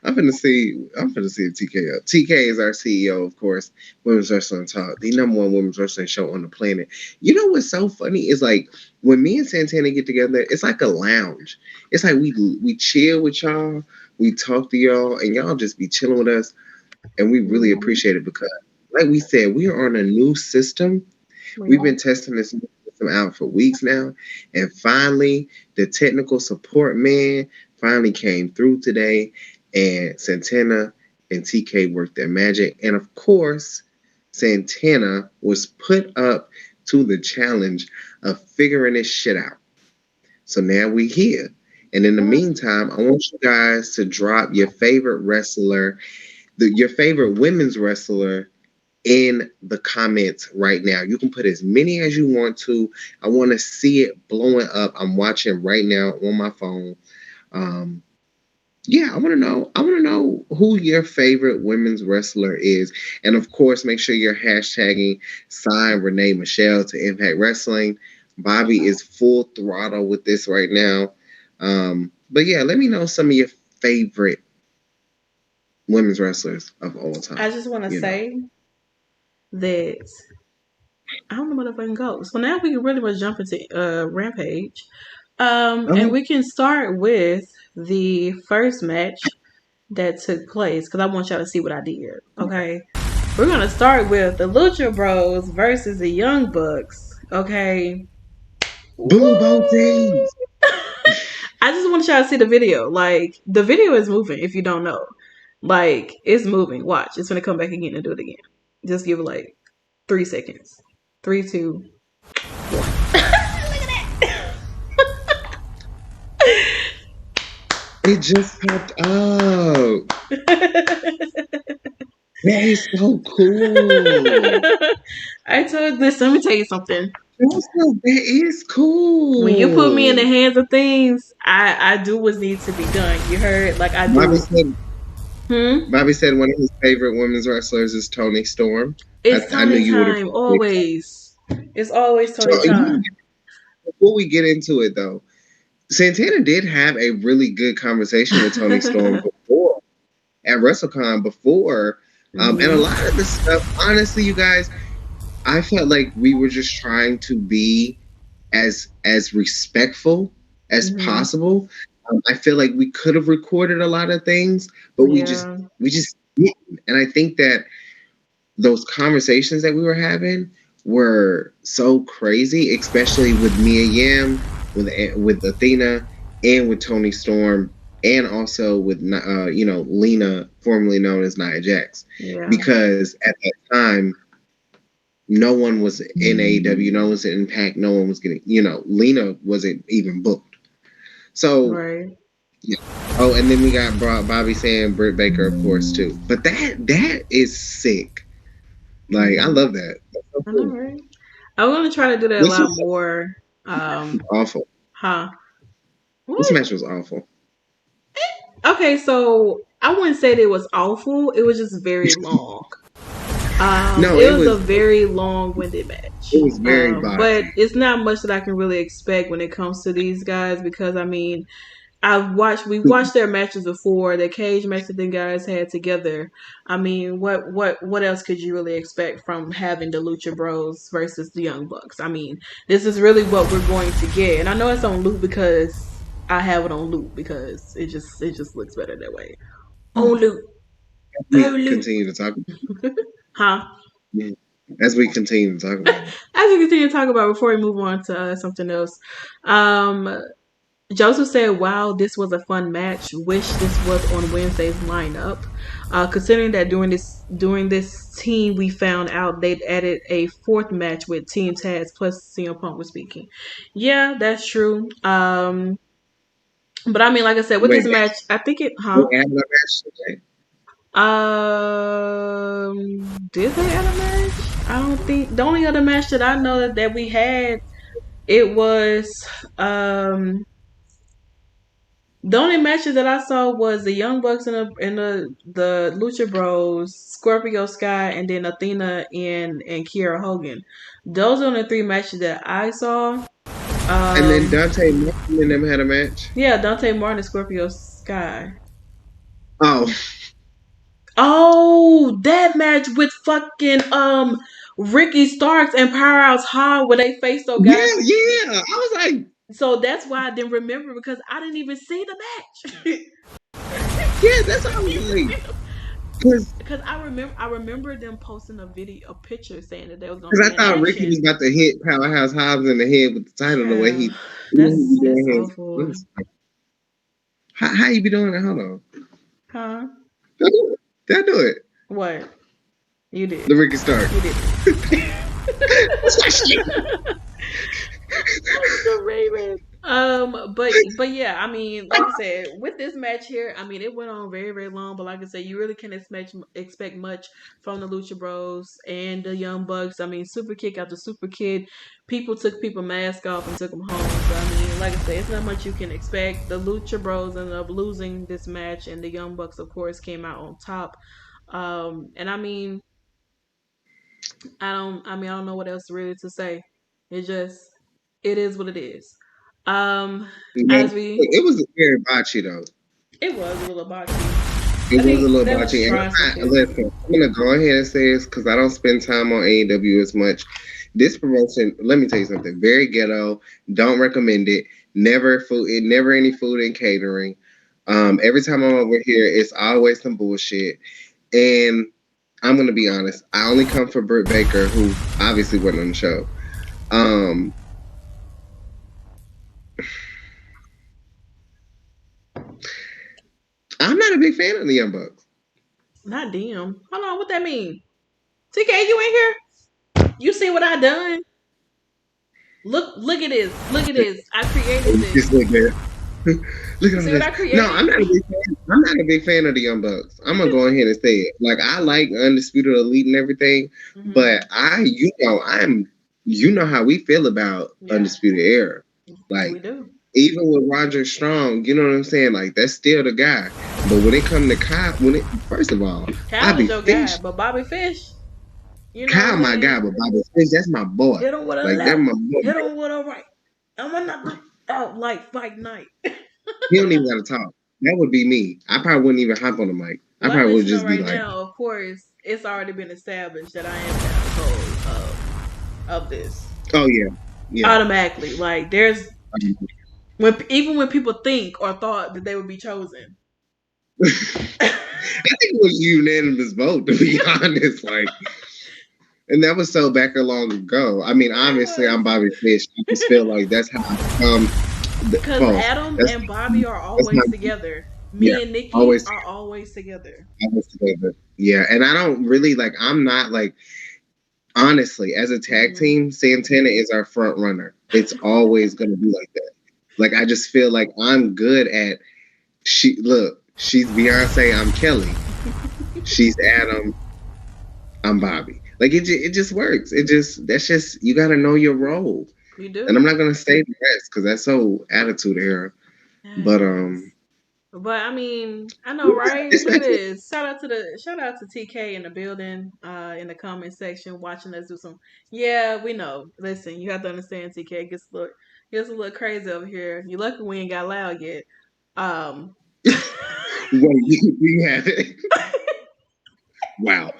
I'm gonna see TK up. TK is our CEO, of course. Women's Wrestling Talk, the number one women's wrestling show on the planet. You know what's so funny is like when me and Santana get together, it's like a lounge. It's like we chill with y'all, we talk to y'all, and y'all just be chilling with us, and we really appreciate it because, like we said, we are on a new system. We've been testing this system out for weeks now, and finally, the technical support man finally came through today. And Santana and TK worked their magic. And of course, Santana was put up to the challenge of figuring this shit out. So now we here. And in the meantime, I want you guys to drop your favorite wrestler, your favorite women's wrestler in the comments right now. You can put as many as you want to. I want to see it blowing up. I'm watching right now on my phone. Yeah, I want to know who your favorite women's wrestler is. And of course, make sure you're hashtagging sign Renee Michelle to Impact Wrestling. Bobby is full throttle with this right now. But yeah, let me know some of your favorite women's wrestlers of all time. I just want to say that I don't know what if I can go. So now we can really much jump into Rampage. And we can start with the first match that took place because I want y'all to see what I did. Okay, we're gonna start with the Lucha Bros versus the Young Bucks. Okay, Boo, both teams. I just want y'all to see the video. Like the video is moving. If you don't know, like it's moving. Watch, it's gonna come back again and do it again. Just give it like 3 seconds. 3, 2, 1. Look at that. It just popped up. That is so cool. I told this. Let me tell you something. That is cool. When you put me in the hands of things, I do what needs to be done. You heard? Like I do. Bobby said one of his favorite women's wrestlers is Toni Storm. It's Tony time, always. It's always Tony time. Before we get into it, though, Santana did have a really good conversation with Toni Storm before at WrestleCon before, and a lot of the stuff. Honestly, you guys, I felt like we were just trying to be as respectful as possible. I feel like we could have recorded a lot of things, but we just didn't. And I think that those conversations that we were having were so crazy, especially with Mia Yim, with Athena, and with Toni Storm, and also with Lena, formerly known as Nia Jax, because at that time no one was in AEW, no one was in Impact, no one was getting, Lena wasn't even booked. So, yeah. Oh, and then we got Bobby saying Britt Baker, of course, too. But that is sick. Like, I love that. That's so cool. I know, right? I'm gonna try to do that a lot more. Awful. Huh? What? This match was awful. Okay, so I wouldn't say that it was awful. It was just very long. It was a very long-winded match. It was very but it's not much that I can really expect when it comes to these guys because I mean, we watched their matches before, the cage match that the guys had together. I mean, what else could you really expect from having the Lucha Bros versus the Young Bucks? I mean, this is really what we're going to get, and I know it's on loop because I have it on loop because it just looks better that way. On loop. Continue to talk. Huh? Yeah. As we continue to talk about it. As we continue to talk about it, before we move on to something else, Joseph said, "Wow, this was a fun match. Wish this was on Wednesday's lineup. Considering that during this team, we found out they'd added a fourth match with Team Taz plus CM Punk was speaking. Yeah, that's true. But I mean, like I said, with this match, I think it. Huh? We added a match today. Did they add a match? I don't think. The only other match that I know that we had, it was the only matches that I saw was the Young Bucks and the Lucha Bros, Scorpio Sky, and then Athena and Kiera Hogan. Those are the 3 matches that I saw. And then Dante Martin and them had a match. Yeah, Dante Martin and Scorpio Sky. Oh, that match with fucking Ricky Starks and Powerhouse Hall where they faced those guys. Yeah. I was like, so that's why I didn't remember because I didn't even see the match. Yeah, that's how I was like. Because I remember them posting a picture saying that they was going to. Because I thought Ricky was about to hit Powerhouse Hobbs in the head with the title the way he. That's awful. How you be doing that? Hold on. Huh? Did I do it? What? You did. The Ricky Stark. You did. The Raven. But yeah, I mean, like I said, with this match here, I mean, it went on very, very long. But like I said, you really can't expect much from the Lucha Bros and the Young Bucks. I mean, super kick after super kick. People took people's mask off and took them home. So I mean, like I said, it's not much you can expect. The Lucha Bros ended up losing this match, and the Young Bucks, of course, came out on top. And I mean, I don't know what else really to say. It is what it is. It was very botchy though. It was a little botchy. It was a little that was botchy. trying something. Listen, I'm gonna go ahead and say this because I don't spend time on AEW as much. This promotion, let me tell you something. Very ghetto. Don't recommend it. Never food. Never any food and catering. Every time I'm over here, it's always some bullshit. And I'm gonna be honest. I only come for Britt Baker, who obviously wasn't on the show. I'm not a big fan of the Young Bucks. Not them. Hold on, what that mean? TK, you in here? You see what I done? Look at this. Look at this. I created this. Just look at look at See this. what I created? No, I'm not a big fan of the Young Bucks. I'm gonna go ahead and say it. Like I like Undisputed Elite and everything, but you know how we feel about Undisputed Era. Like we do. Even with Roger Strong, you know what I'm saying? Like that's still the guy. But when it come to Kyle, first of all, Kyle is your guy, but Bobby Fish, you know, Kyle my guy, but Bobby Fish, that's my boy. Hit him with a like left. That's my boy. Hit him with a right. I'm gonna out like fight night. He don't even gotta talk. That would be me. I probably wouldn't even hop on the mic. I probably would just be like. Now, of course, it's already been established that I am asshole of this. Oh yeah. Automatically, like there's even when people think or thought that they would be chosen. I think it was a unanimous vote, to be honest. Like, and that was so back a long ago. I mean, obviously, I'm Bobby Fish. I just feel like that's how I come. Because Adam and Bobby are always together. Me and Nikki are always together. Yeah, and I don't really like. I'm not like. Honestly, as a tag team, Santana is our front runner. It's always going to be like that. Like I just feel like I'm good at. She's Beyonce. I'm Kelly. She's Adam. I'm Bobby. Like it just works. That's just you got to know your role. You do. And I'm not gonna say the rest because that's so attitude era. But I mean, I know, right? Look at this. Shout out to TK in the building, in the comment section, watching us do some. Yeah, we know. Listen, you have to understand, TK. It gets a little crazy over here. You're lucky we ain't got loud yet. Wait, you have it. Wow.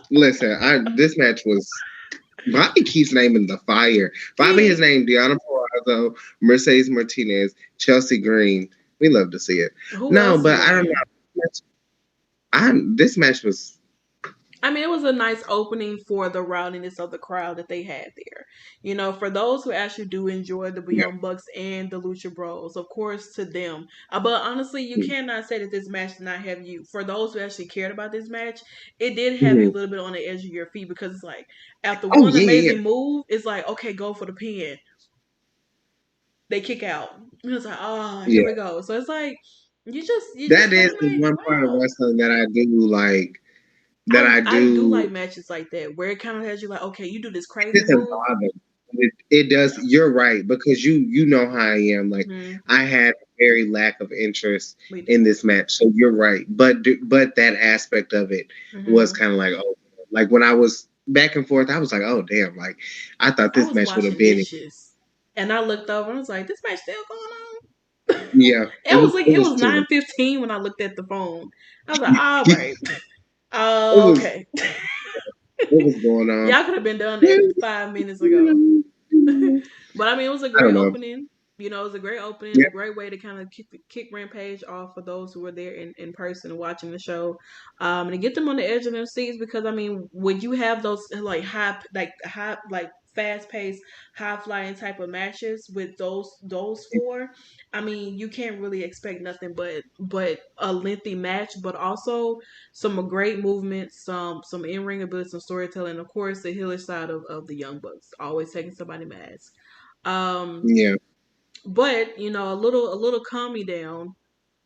Listen, this match was. Bobby keeps naming the fire. Bobby has named Deonna Purrazzo, Mercedes Martinez, Chelsea Green. We love to see it. I don't know. This match was. I mean, it was a nice opening for the rowdiness of the crowd that they had there. You know, for those who actually do enjoy the Young Bucks and the Lucha Bros, of course, to them. But honestly, you cannot say that this match did not have you. For those who actually cared about this match, it did have you a little bit on the edge of your feet because it's like, after one amazing move, it's like, okay, go for the pin. They kick out. And it's like, here we go. So it's like, that is the one part of wrestling that I do like. I do like matches like that where it kind of has you like, okay, you do this crazy move. It does. You're right because you know how I am. Like I had a very lack of interest in this match, so you're right. But that aspect of it was kind of like, oh, like when I was back and forth, I was like, oh damn, like I thought this match would have been. And I looked over and I was like, this match still going on. Yeah, it was 9:15 when I looked at the phone. I was like, all right. Oh, okay. What was going on? Y'all could have been done that 5 minutes ago. But I mean, it was a great opening. You know, it was a great opening, a great way to kind of kick Rampage off for those who were there in person watching the show, and to get them on the edge of their seats. Because I mean, when you have those fast-paced, high-flying type of matches with those four, I mean, you can't really expect nothing but a lengthy match, but also some great movements, some in-ring ability, some storytelling, of course, the healer side of the Young Bucks, always taking somebody mask. But you know, a little calm me down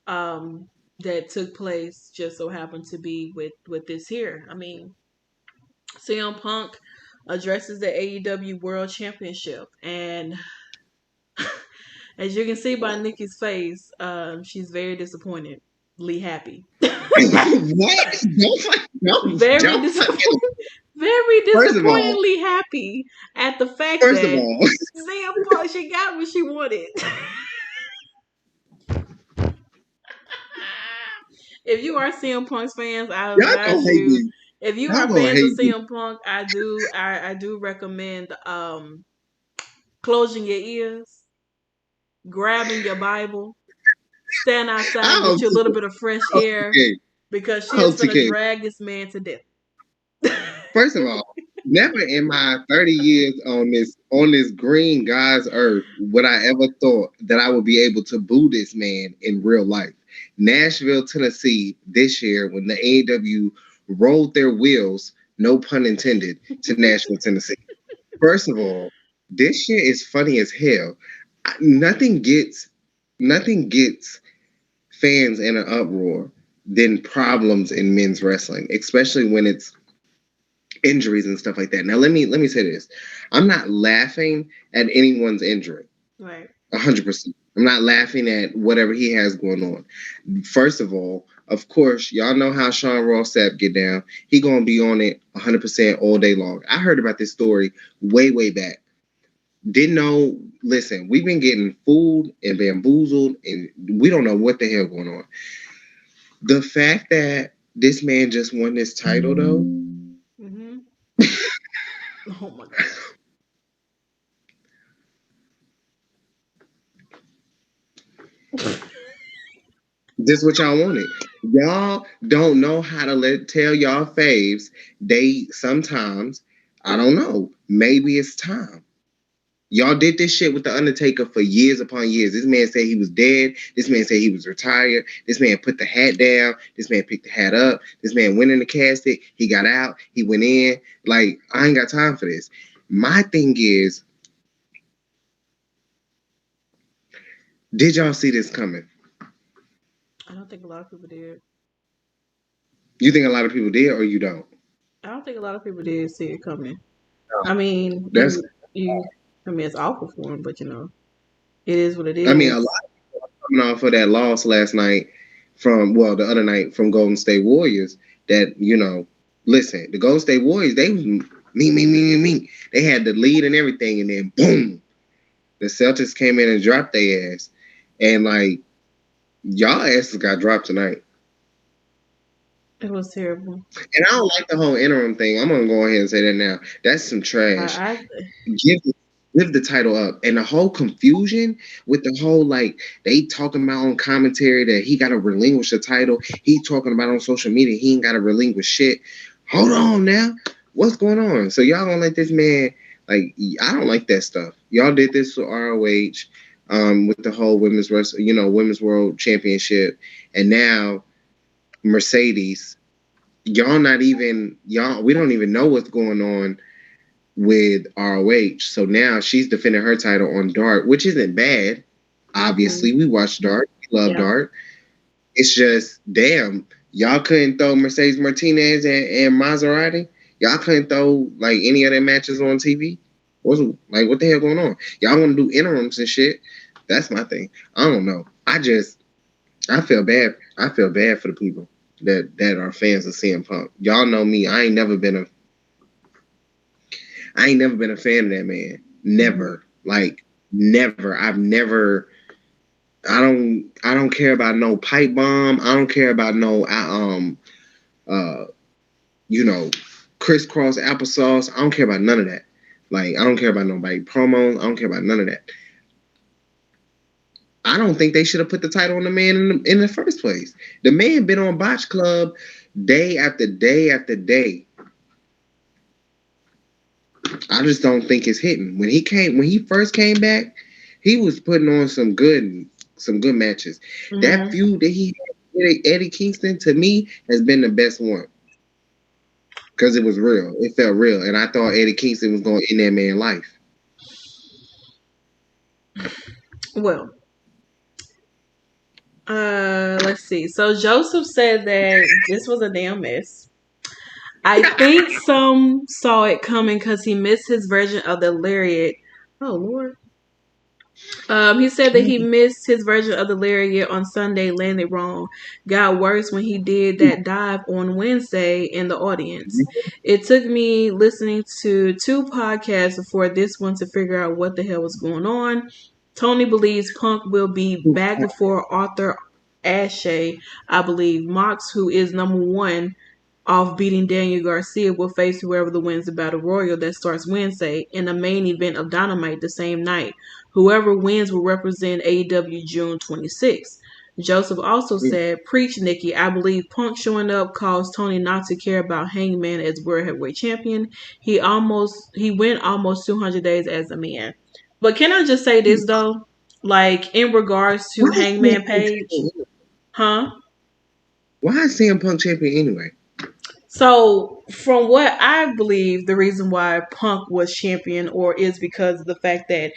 that took place just so happened to be with this here. I mean, CM Punk addresses the AEW World Championship, and as you can see by Nikki's face, she's very disappointedly happy. What? Very disappointedly happy at the fact that CM Punk, she got what she wanted. If you are CM Punk's fans, I Y'all advise gonna hate you. me. If you Y'all are gonna fans of hate me. CM Punk, I do recommend closing your ears, grabbing your Bible, stand I outside, get hope you a little bit TK. of fresh I hope air, TK. because I she is hope gonna TK. drag this man to death. First of all, never in my 30 years on this green God's earth would I ever thought that I would be able to boo this man in real life. Nashville, Tennessee, this year when the AEW rolled their wheels, no pun intended, to Nashville, Tennessee. First of all, this shit is funny as hell. Nothing gets fans in an uproar than problems in men's wrestling, especially when it's injuries and stuff like that. Now let me say this. I'm not laughing at anyone's injury. Right. 100%. I'm not laughing at whatever he has going on. First of all, of course, y'all know how Sean Ross Sapp get down. He gonna be on it 100% all day long. I heard about this story way back. Didn't know. Listen, we've been getting fooled and bamboozled, and we don't know what the hell going on. The fact that this man just won this title, though. Mm-hmm. Oh my god. This is what y'all wanted. Y'all don't know how to tell y'all faves. They sometimes, I don't know, maybe it's time. Y'all did this shit with The Undertaker for years upon years. This man said he was dead. This man said he was retired. This man put the hat down. This man picked the hat up. This man went in the casket. He got out. He went in. Like, I ain't got time for this. My thing is, did y'all see this coming? I don't think a lot of people did. You think a lot of people did or you don't? I don't think a lot of people did see it coming. I mean, That's, I mean, it's awful for him, but it is what it I mean, a is. lot coming off of that loss last night the other night from Golden State Warriors that, listen, the Golden State Warriors, they was me. They had the lead and everything, and then boom, the Celtics came in and dropped their ass. And like, y'all asses got dropped tonight. It was terrible. And I don't like the whole interim thing. I'm gonna go ahead and say that now. That's some trash. Give the title up. And the whole confusion with the whole, like, they talking about on commentary that he got to relinquish the title. He talking about on social media he ain't got to relinquish shit. Hold on now. What's going on? So y'all gonna let this man, like, I don't like that stuff. Y'all did this to ROH with the whole women's world championship. And now Mercedes, we don't even know what's going on with ROH. So now she's defending her title on Dark, which isn't bad. Obviously, we watch Dark. We love Dark. It's just, damn, y'all couldn't throw Mercedes Martinez and Maserati. Y'all couldn't throw, like, any of their matches on TV. What the hell going on? Y'all want to do interims and shit? That's my thing. I don't know. I feel bad. I feel bad for the people that are fans of CM Punk. Y'all know me. I ain't never been a fan of that man. Never. Like, never. I don't care about no pipe bomb. I don't care about no crisscross applesauce. I don't care about none of that. Like, I don't care about nobody promos. I don't care about none of that. I don't think they should have put the title on the man in the first place. The man been on Botch Club day after day after day. I just don't think it's hitting. When he first came back, he was putting on some good matches. Mm-hmm. That feud that he had with Eddie Kingston, to me, has been the best one. Because it was real. It felt real. And I thought Eddie Kingston was going to end that man's life. Well, let's see. So Joseph said that this was a damn mess. I think some saw it coming because he missed his version of the lariat. Oh, Lord. He said that he missed his version of the lariat on Sunday, landed wrong. Got worse when he did that dive on Wednesday in the audience. It took me listening to 2 podcasts before this one to figure out what the hell was going on. Tony believes Punk will be back before Arthur Ashay, I believe. Mox, who is number one off beating Daniel Garcia, will face whoever the wins the Battle Royal that starts Wednesday in the main event of Dynamite the same night. Whoever wins will represent AEW June 26th. Joseph also said, "Preach, Nikki. I believe Punk showing up caused Tony not to care about Hangman as World Heavyweight Champion. He went almost 200 days as a man." But can I just say this though? Like in regards to Why is Hangman CM Punk Page, champion? huh? Why is CM Punk champion anyway? So, from what I believe, the reason why Punk was champion or is because of the fact that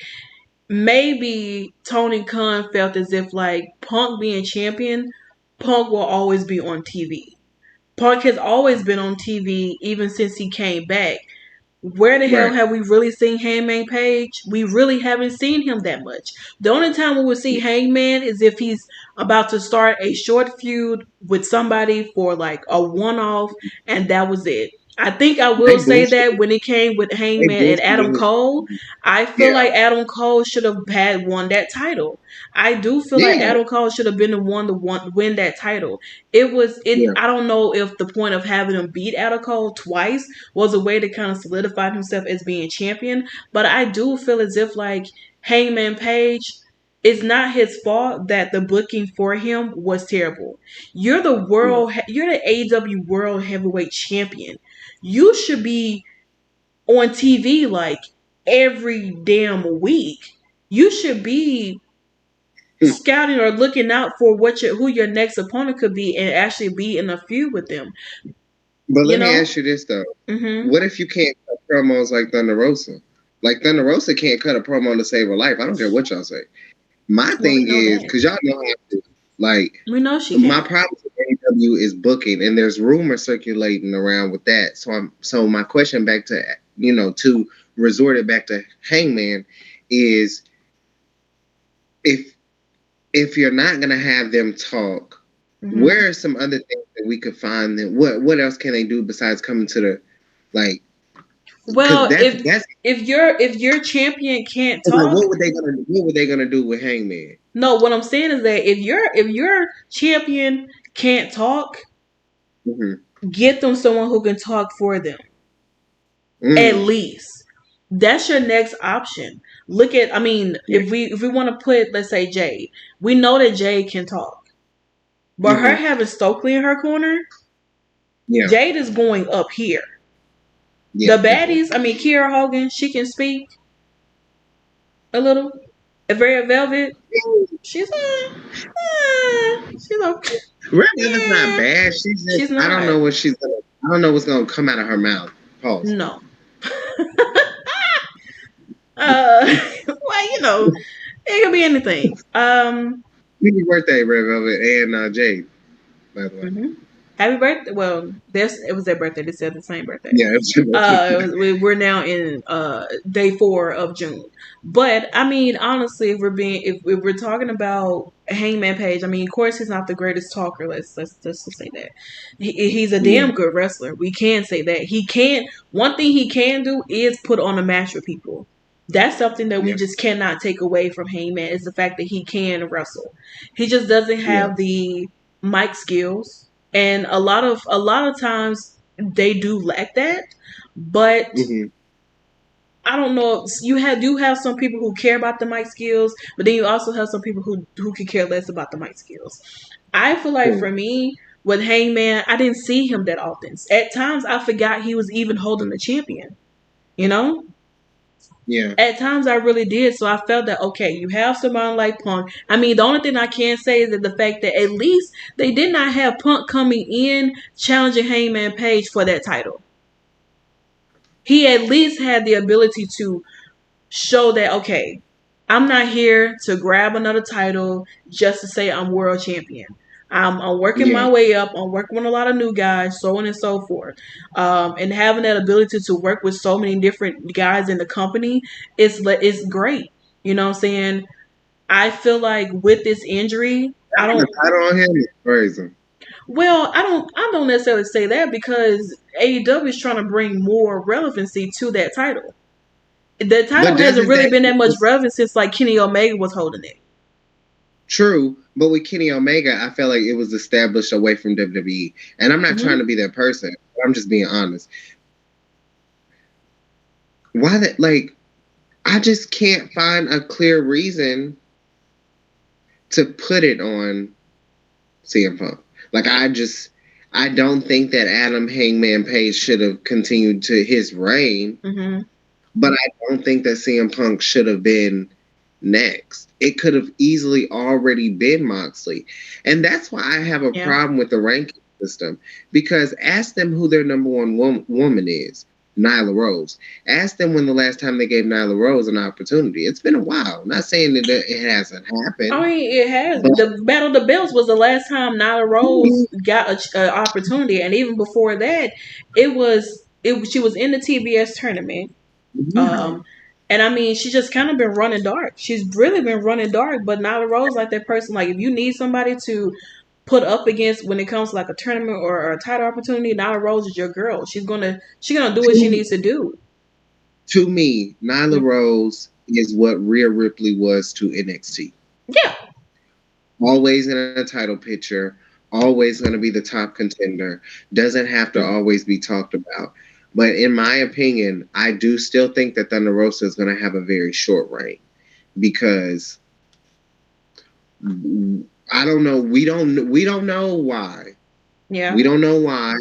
maybe Tony Khan felt as if like Punk being champion, Punk will always be on TV. Punk has always been on TV even since he came back. Where the hell Right. have we really seen Hangman Page? We really haven't seen him that much. The only time we will see Hangman is if he's about to start a short feud with somebody for like a one-off, and that was it. I think I will They say bullshit. that when it came with They Hangman and Adam bullshit. Cole, I feel Yeah. like Adam Cole should have had won that title. I do feel like Yeah. Adam Cole should have been the one to win that title. It was it. Yeah. I don't know if the point of having him beat Adam Cole twice was a way to kind of solidify himself as being champion. But I do feel as if like Hangman Page, it's not his fault that the booking for him was terrible. You're the AEW World Heavyweight Champion. You should be on TV like every damn week. You should be scouting or looking out for who your next opponent could be and actually be in a feud with them. But You let me know? ask you this though: Mm-hmm. what if you can't cut promos like Thunder Rosa? Like Thunder Rosa can't cut a promo to save her life. I don't care what y'all say. My Well, we thing know is that. because y'all know how to like. We know she My can. problem with AEW is booking, and there's rumors circulating around with that. So my question back to to resort it back to Hangman is if you're not gonna have them talk, Mm-hmm. where are some other things that we could find them? What else can they do besides coming to the like? Well, That's if your champion can't like talk, what were they gonna do with Hangman? no. What I'm saying is that if your champion can't talk, get them someone who can talk for them. At least that's your next option. Look at, I mean, if we want to put, let's say Jade, we know that Jade can talk, but her having Stokely in her corner, Jade is going up here. Yeah, the baddies, I mean, Kiera Hogan, she can speak a little. Very Velvet, she's okay. Red Velvet's not bad. She's just She's I don't know not. what I don't know what's gonna come out of her mouth. Pause. No. Well, it could be anything. Happy birthday, Red Velvet and Jade, by the way. Mm-hmm. Happy birthday. Well, it was their birthday. They said the same birthday. Yeah, it's your birthday. We're now in day 4 of June. But I mean, honestly, if we're talking about Hangman Page, I mean, of course, he's not the greatest talker. Let's just say that he's a damn good wrestler. We can say that he can. One thing he can do is put on a match with people. That's something that we just cannot take away from Hangman, is the fact that he can wrestle. He just doesn't have the mic skills. And a lot of times they do lack that, but I don't know. You do have some people who care about the mic skills, but then you also have some people who could care less about the mic skills. I feel like for me, with Hangman, I didn't see him that often. At times, I forgot he was even holding the champion. Yeah. At times I really did. So I felt that, okay, you have someone like Punk. I mean, the only thing I can say is that the fact that at least they did not have Punk coming in challenging Hangman Page for that title. He at least had the ability to show that, okay, I'm not here to grab another title just to say I'm world champion. I'm working my way up. I'm working with a lot of new guys, so on and so forth. And having that ability to work with so many different guys in the company is great. You know what I'm saying? I feel like with this injury, I don't. The title on him is crazy. Well, I don't necessarily say that because AEW is trying to bring more relevancy to that title. The title hasn't really been that much relevant since like Kenny Omega was holding it. True, but with Kenny Omega, I felt like it was established away from WWE. And I'm not trying to be that person. I'm just being honest. Why that? Like, I just can't find a clear reason to put it on CM Punk. Like, I don't think that Adam Hangman Page should have continued to his reign. But I don't think that CM Punk should have been next. It could have easily already been Moxley. And that's why I have a problem with the ranking system. Because ask them who their number one woman is. Nyla Rose. Ask them when the last time they gave Nyla Rose an opportunity. It's been a while. I'm not saying that it hasn't happened. I mean, it has. The Battle of the Belts was the last time Nyla Rose got an opportunity, and even before that, she was in the TBS tournament. And I mean, she's just kind of been running dark. She's really been running dark. But Nyla Rose, like that person, like if you need somebody to put up against when it comes to like a tournament or a title opportunity, Nyla Rose is your girl. She's gonna do what she needs to do. To me, Nyla Rose is what Rhea Ripley was to NXT. Yeah. Always in a title picture, always going to be the top contender, doesn't have to always be talked about. But in my opinion, I do still think that Thunder Rosa is going to have a very short reign because I don't know. We don't know why. Yeah. We don't know why.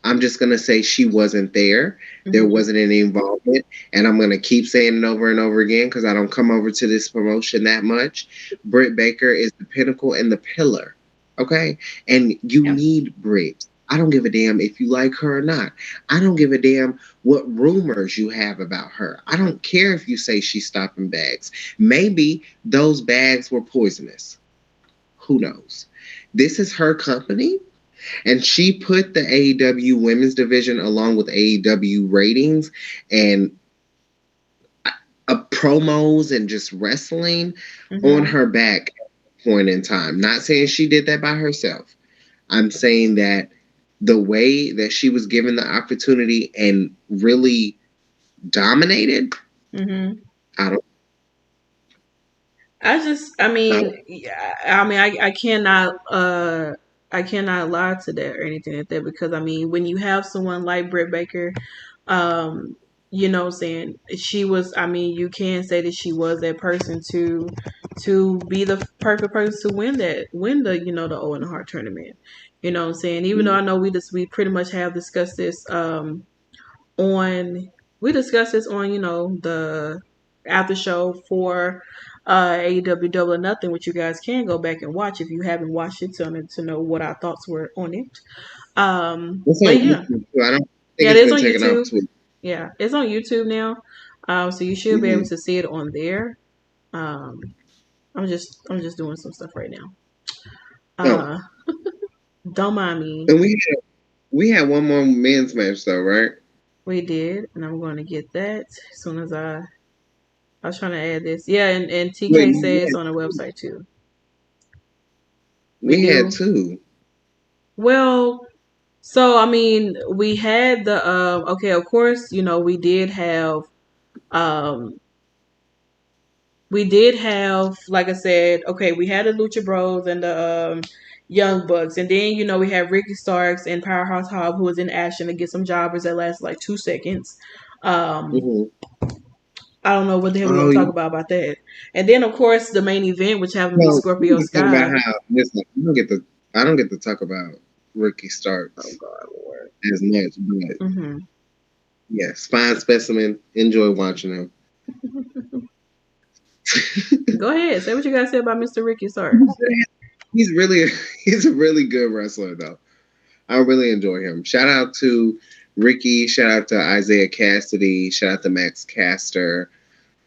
I'm just going to say she wasn't there. There wasn't any involvement. And I'm going to keep saying it over and over again because I don't come over to this promotion that much. Britt Baker is the pinnacle and the pillar. Okay? And you need Britt. I don't give a damn if you like her or not. I don't give a damn what rumors you have about her. I don't care if you say she's stopping bags. Maybe those bags were poisonous. Who knows? This is her company. And she put the AEW women's division along with AEW ratings and promos and just wrestling on her back at a point in time. Not saying she did that by herself. I'm saying that the way that she was given the opportunity and really dominated, I cannot lie to that or anything like that because I mean when you have someone like Britt Baker, you know what I'm saying, she was, I mean, you can say that she was that person to be the perfect person to win the, you know, the Owen Hart tournament. You know what I'm saying? Even though I know we pretty much have discussed this on, you know, the after show for AEW Double or Nothing, which you guys can go back and watch if you haven't watched it to know what our thoughts were on it. It's on YouTube. I don't think it's on YouTube. Yeah, it's on YouTube now. So you should be able to see it on there. I'm just doing some stuff right now. Don't mind me. And we had one more men's match though, right? We did, and I'm going to get that as soon as I was trying to add this. Yeah, and TK says on the website too. We had two. Well, so I mean, we had the okay, of course, you know, we did have like I said, okay, we had the Lucha Bros and the Young Bucks, and then you know we had Ricky Starks and Powerhouse Hobb who was in action to get some jobbers that lasted like 2 seconds. I don't know what the hell we're gonna talk about that. And then of course the main event, which happened to be Scorpio Sky. I don't get to talk about Ricky Starks as much, but yeah, Spine Specimen. Enjoy watching him. Go ahead, say what you guys say about Mr. Ricky Starks. He's a really good wrestler though. I really enjoy him. Shout out to Ricky. Shout out to Isaiah Cassidy. Shout out to Max Caster.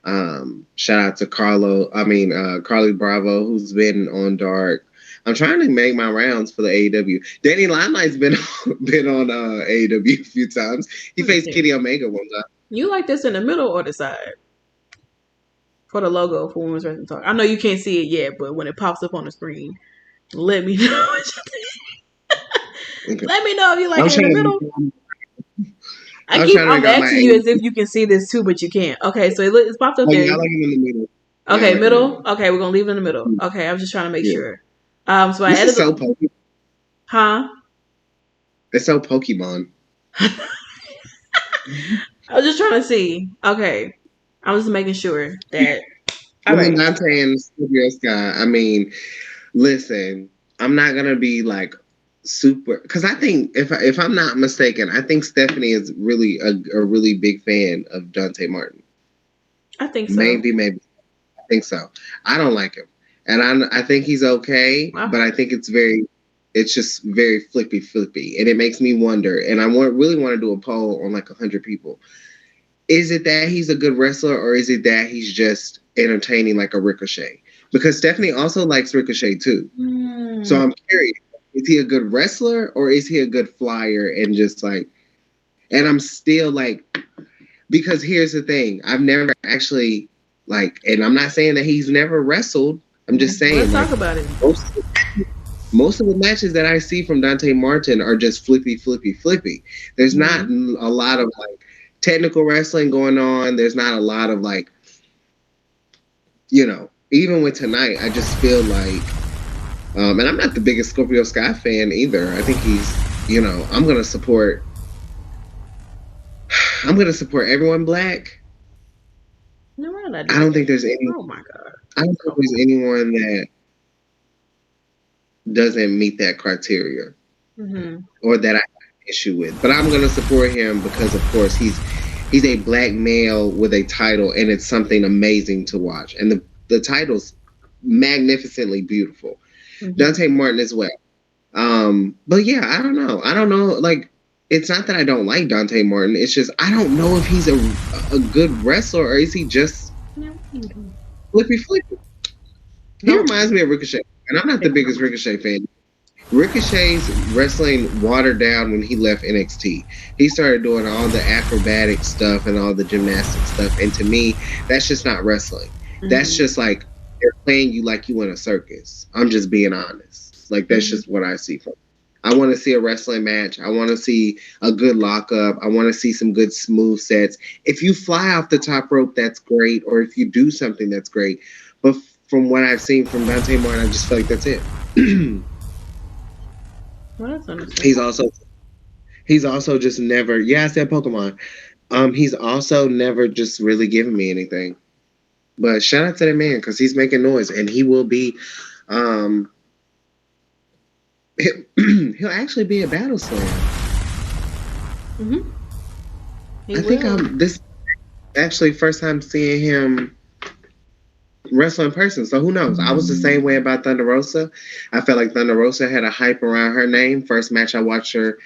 Shout out to Carly Bravo, who's been on Dark. I'm trying to make my rounds for the AEW. Danny Limelight's been on AEW a few times. He faced Kenny Omega one time. You like this in the middle or the side? For the logo for Women's Wrestling Talk. I know you can't see it yet, but when it pops up on the screen, let me know what you think. Okay. Let me know if you like it in the middle. I'm asking you as if you can see this too, but you can't. Okay, so it's popped up there. I like him in the middle. Okay, like middle. Okay, we're gonna leave it in the middle. Okay, I was just trying to make sure. So I This added is so Pokemon. huh? It's so Pokemon. I was just trying to see. Okay, I was making sure that. All Well, right. Dante and Scorpio Sky. I mean, listen, I'm not gonna be like super because I think if I'm not mistaken, I think Stephanie is really a really big fan of Dante Martin. I think so. Maybe I think so. I don't like him, and I think he's okay, but I think it's just very flippy, and it makes me wonder. And I really want to do a poll on like 100 people. Is it that he's a good wrestler, or is it that he's just entertaining like a Ricochet? Because Stephanie also likes Ricochet too. So I'm curious, is he a good wrestler or is he a good flyer and just like, and I'm still like, because here's the thing, I've never actually like, and I'm not saying that he's never wrestled. I'm just saying, let's talk about it. Most of the matches that I see from Dante Martin are just flippy. There's not a lot of like technical wrestling going on. There's not a lot of like, even with tonight, I just feel like, and I'm not the biggest Scorpio Sky fan either. I think he's, I'm gonna support everyone black. No, we're not. I don't think there's any. Oh my god. I don't think there's anyone that doesn't meet that criteria, or that I have an issue with. But I'm gonna support him because, of course, he's a black male with a title, and it's something amazing to watch. And the title's magnificently beautiful. Dante Martin as well. But yeah, I don't know. Like, it's not that I don't like Dante Martin. It's just I don't know if he's a good wrestler or is he just flippy. He reminds me of Ricochet, and I'm not the biggest Ricochet fan. Ricochet's wrestling watered down when he left NXT. He started doing all the acrobatic stuff and all the gymnastic stuff, and to me, that's just not wrestling. That's just like they're playing you like you in a circus. I'm just being honest. Like, that's just what I see from it. I want to see a wrestling match. I want to see a good lockup. I want to see some good smooth sets. If you fly off the top rope, that's great. Or if you do something, that's great. But from what I've seen from Dante Martin, I just feel like that's it. Well, that's He's also just never. Yeah, I said Pokemon. He's also never just really given me anything. But shout out to that man because he's making noise, and he will be. He'll actually be a battle slayer. I think this actually first time seeing him wrestle in person. So who knows? I was the same way about Thunder Rosa. I felt like Thunder Rosa had a hype around her name. First match I watched her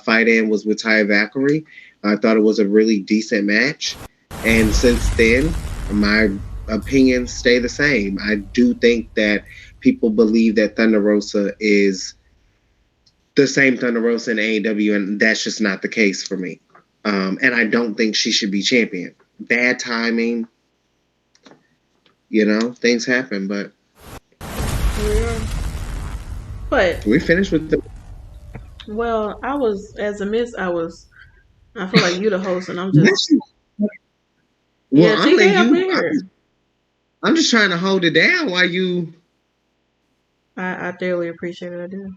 fight in was with Taya Valkyrie. I thought it was a really decent match. And since then, my opinions stay the same. I do think that people believe that Thunder Rosa is the same Thunder Rosa in AEW, and that's just not the case for me. And I don't think she should be champion. Bad timing. Things happen, but here we are. But we finished with the. Well, I was as a miss. I feel like you the host, and I'm just. Well, I'm just trying to hold it down while you. I thoroughly appreciate it. I do.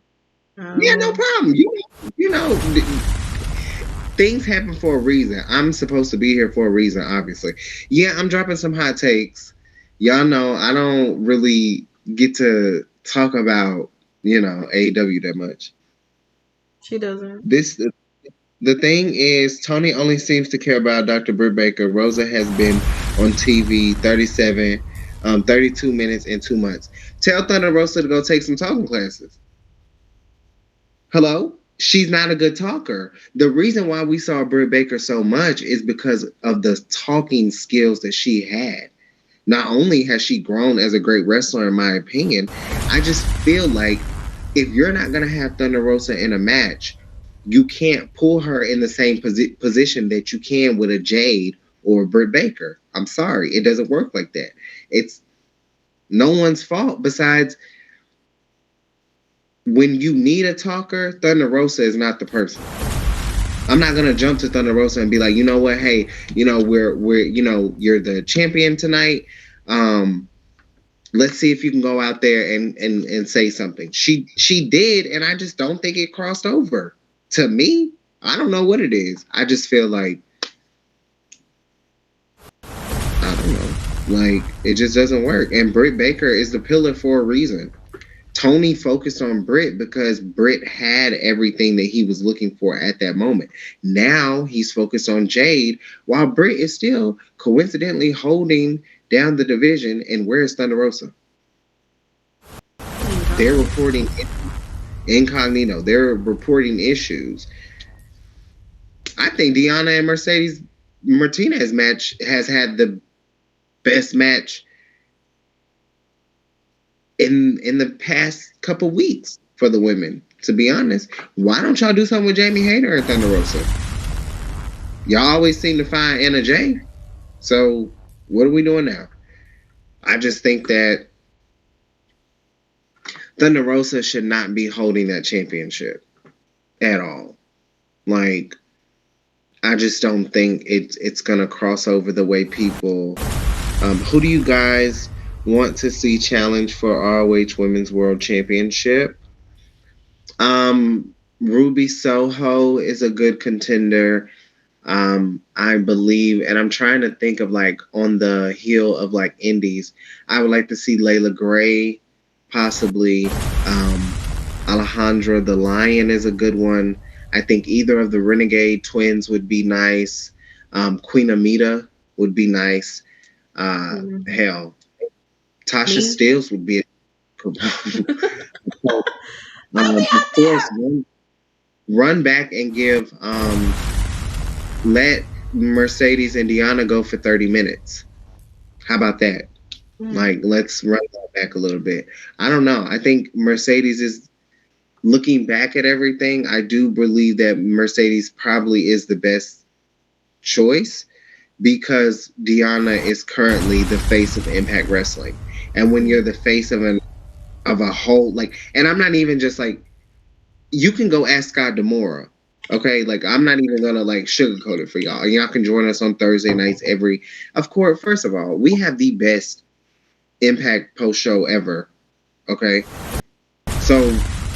Yeah, no problem. Things happen for a reason. I'm supposed to be here for a reason, obviously. Yeah, I'm dropping some hot takes. Y'all know I don't really get to talk about, AEW that much. She doesn't. The thing is, Tony only seems to care about Dr. Britt Baker. Rosa has been on TV 32 minutes in 2 months. Tell Thunder Rosa to go take some talking classes. Hello? She's not a good talker. The reason why we saw Britt Baker so much is because of the talking skills that she had. Not only has she grown as a great wrestler, in my opinion, I just feel like if you're not going to have Thunder Rosa in a match, you can't pull her in the same position that you can with a Jade or Britt Baker. I'm sorry. It doesn't work like that. It's no one's fault besides when you need a talker, Thunder Rosa is not the person. I'm not gonna jump to Thunder Rosa and be like, you know what, hey, we're you're the champion tonight. Let's see if you can go out there and say something. She did, and I just don't think it crossed over. To me, I don't know what it is. I just feel like, I don't know. Like, it just doesn't work. And Britt Baker is the pillar for a reason. Tony focused on Britt because Britt had everything that he was looking for at that moment. Now he's focused on Jade, while Britt is still coincidentally holding down the division. And where's Thunder Rosa? They're reporting incognito. They're reporting issues. I think Deonna and Mercedes Martinez match has had the best match in the past couple weeks for the women, to be honest. Why don't y'all do something with Jamie Hayter and Thunder Rosa? Y'all always seem to find Anna Jay. So what are we doing now? I just think that Thunder Rosa should not be holding that championship at all. Like, I just don't think it's gonna cross over the way people. Who do you guys want to see challenge for ROH Women's World Championship? Ruby Soho is a good contender. I believe, and I'm trying to think of like on the heel of like indies. I would like to see Layla Gray, possibly. Alejandra the Lion is a good one. I think either of the Renegade Twins would be nice. Queen Amita would be nice. Hell, Tasha Steelz would be. Of course, run back and give. Let Mercedes and Deonna go for 30 minutes. How about that? Like, let's run that back a little bit. I don't know. I think Mercedes is looking back at everything. I do believe that Mercedes probably is the best choice because Deonna is currently the face of Impact Wrestling. And when you're the face of a whole, like, and I'm not even just like, you can go ask Scott Demora. Okay, like, I'm not even gonna like sugarcoat it for y'all. Y'all can join us on Thursday nights of course, first of all, we have the best Impact post show ever. Okay. So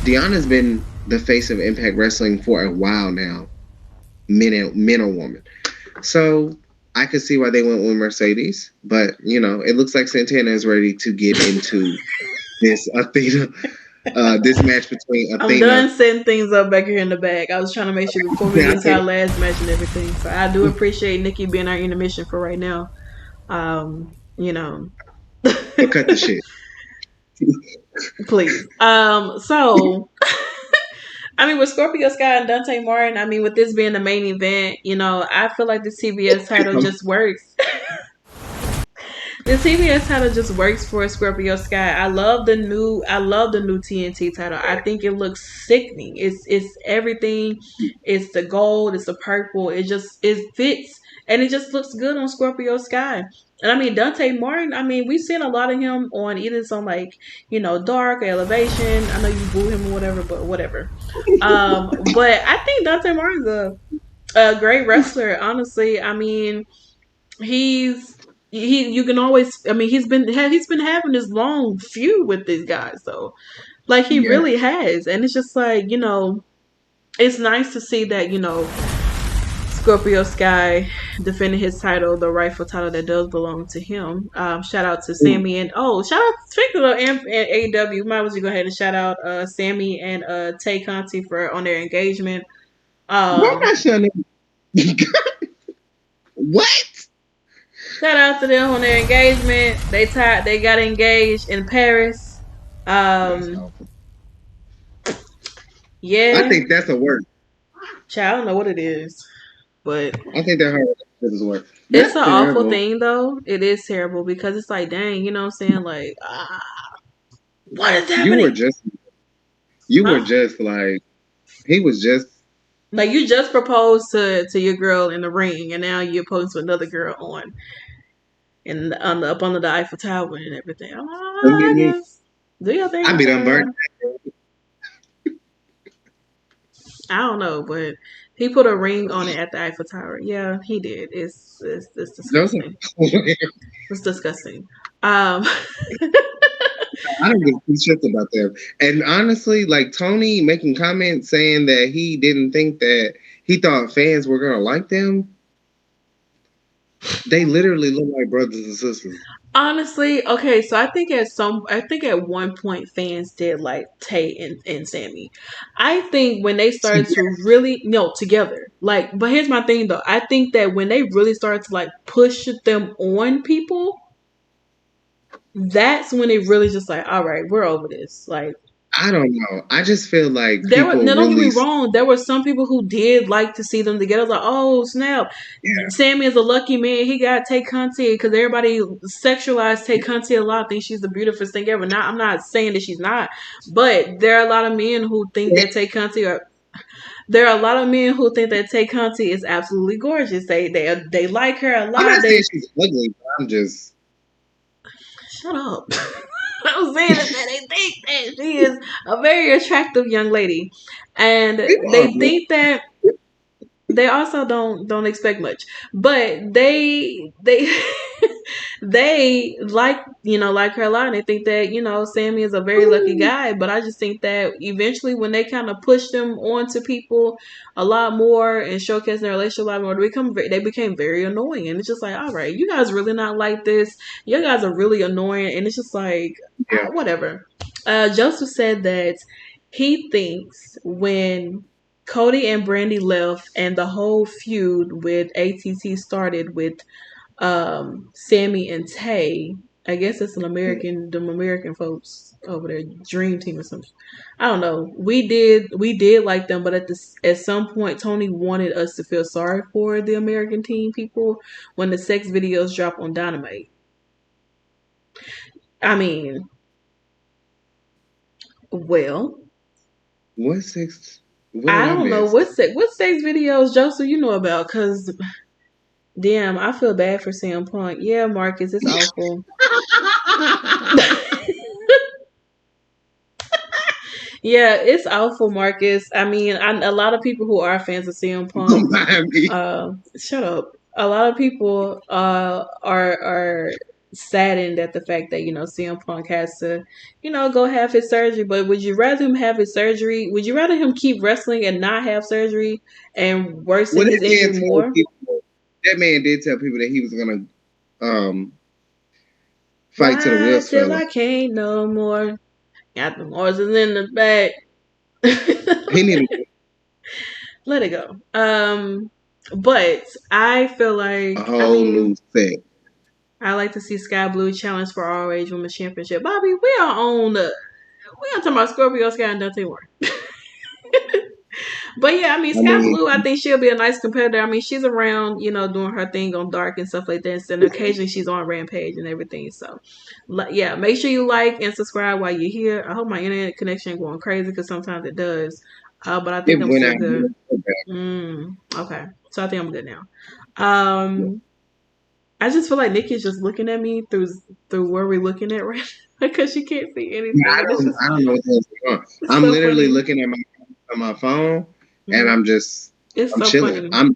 Deonna's been the face of Impact Wrestling for a while now. Men or woman. So I could see why they went with Mercedes, but you know, it looks like Santana is ready to get into this Athena. This match between Athena. I'm done setting things up back here in the back. I was trying to make sure before we get to our last match and everything. So I do appreciate Nikki being our intermission for right now. You know. But cut the shit. Please. So I mean, with Scorpio Sky and Dante Martin, I mean, with this being the main event, you know, I feel like the TBS title just works. The TBS title just works for Scorpio Sky. I love the new TNT title. I think it looks sickening. It's everything. It's the gold. It's the purple. It fits, and it just looks good on Scorpio Sky. And I mean, Dante Martin, I mean, we've seen a lot of him on either some like, you know, Dark or Elevation. I know you boo him or whatever, but whatever. But I think Dante Martin's a great wrestler. Honestly, I mean, you can always, I mean, he's been having this long feud with these guys, though. Like, he really has. And it's just like, you know, it's nice to see that, you know, Scorpio Sky defending his title, the rightful title that does belong to him. Shout out to Sammy and speaking of AEW, might as well go ahead and shout out Sammy and Tay Conti for on their engagement. What? Shout out to them on their engagement. They got engaged in Paris. Yeah. I think that's a word. Child, I don't know what it is, but I think that is a word. It's an awful thing, though. It is terrible because it's like, dang, you know what I'm saying? Like, what is happening? You were just like, he was just like, you just proposed to your girl in the ring, and now you're proposing to another girl up under the Eiffel Tower and everything. I guess. Do your thing. I'd be done burnt. I don't know, but he put a ring on it at the Eiffel Tower. Yeah, he did. It's disgusting. It's disgusting. I don't give two shits about them. And honestly, like Tony making comments saying that he didn't think that he thought fans were gonna like them. They literally look like brothers and sisters. Honestly, okay, so I think at one point fans did like Tay and Sammy. I think when they started to really together, like, but here's my thing though. I think that when they really started to like push them on people, that's when it really just like, all right, we're over this. Like, I don't know. I just feel like there were people no, don't get me really. wrong. There were some people who did like to see them together. Like, oh snap, Yeah. Sammy is a lucky man. He got Tay Conti because everybody sexualized Tay Conti a lot. Think she's the beautiful thing ever. Not, I'm not saying that she's not, but there are a lot of men who think that Tay Conti are. There are a lot of men who think that Tay Conti is absolutely gorgeous. They like her a I'm lot. not saying she's ugly, but I'm just. Shut up. I'm saying that they think that she is a very attractive young lady, and they think that they also don't expect much, but they they like her a lot, and they think that Sammy is a very lucky guy. But I just think that eventually, when they kind of push them onto people a lot more and showcase their relationship a lot more, they became very annoying, and it's just like, all right, you guys really not like this. You guys are really annoying, and it's just like, whatever. Joseph said that he thinks when Cody and Brandy left and the whole feud with ATT started with Sammy and Tay. I guess it's them American folks over there, Dream Team or something. I don't know. We did like them, but at some point, Tony wanted us to feel sorry for the American team people when the sex videos drop on Dynamite. I mean, well, what sex? I don't know what sex videos, Joseph, you know about, because damn, I feel bad for CM Punk. Yeah, Marcus, it's awful. Yeah, it's awful, Marcus. I mean, a lot of people who are fans of CM Punk, shut up. A lot of people are saddened at the fact that CM Punk has to go have his surgery. But would you rather him have his surgery? Would you rather him keep wrestling and not have surgery and worsen his injury more? That man did tell people that he was gonna fight to the wheels till I can't no more. Got the horses in the back. He needed Let it go. But I feel like a whole new thing. I like to see Sky Blue challenge for ROH Women's Championship. Bobby, we are on talking about Scorpio Sky and Dante Warren. But yeah, I mean, Sky Blue, I think she'll be a nice competitor. I mean, she's around, doing her thing on Dark and stuff like that. And occasionally she's on Rampage and everything. So, yeah, make sure you like and subscribe while you're here. I hope my internet connection ain't going crazy because sometimes it does. But I think I'm still good. Okay, so I think I'm good now. I just feel like Nikki's just looking at me through where we're looking at right now because she can't see anything. I don't know what's going on. I'm so literally looking at my phone, and I'm just I'm so chilling. Funny.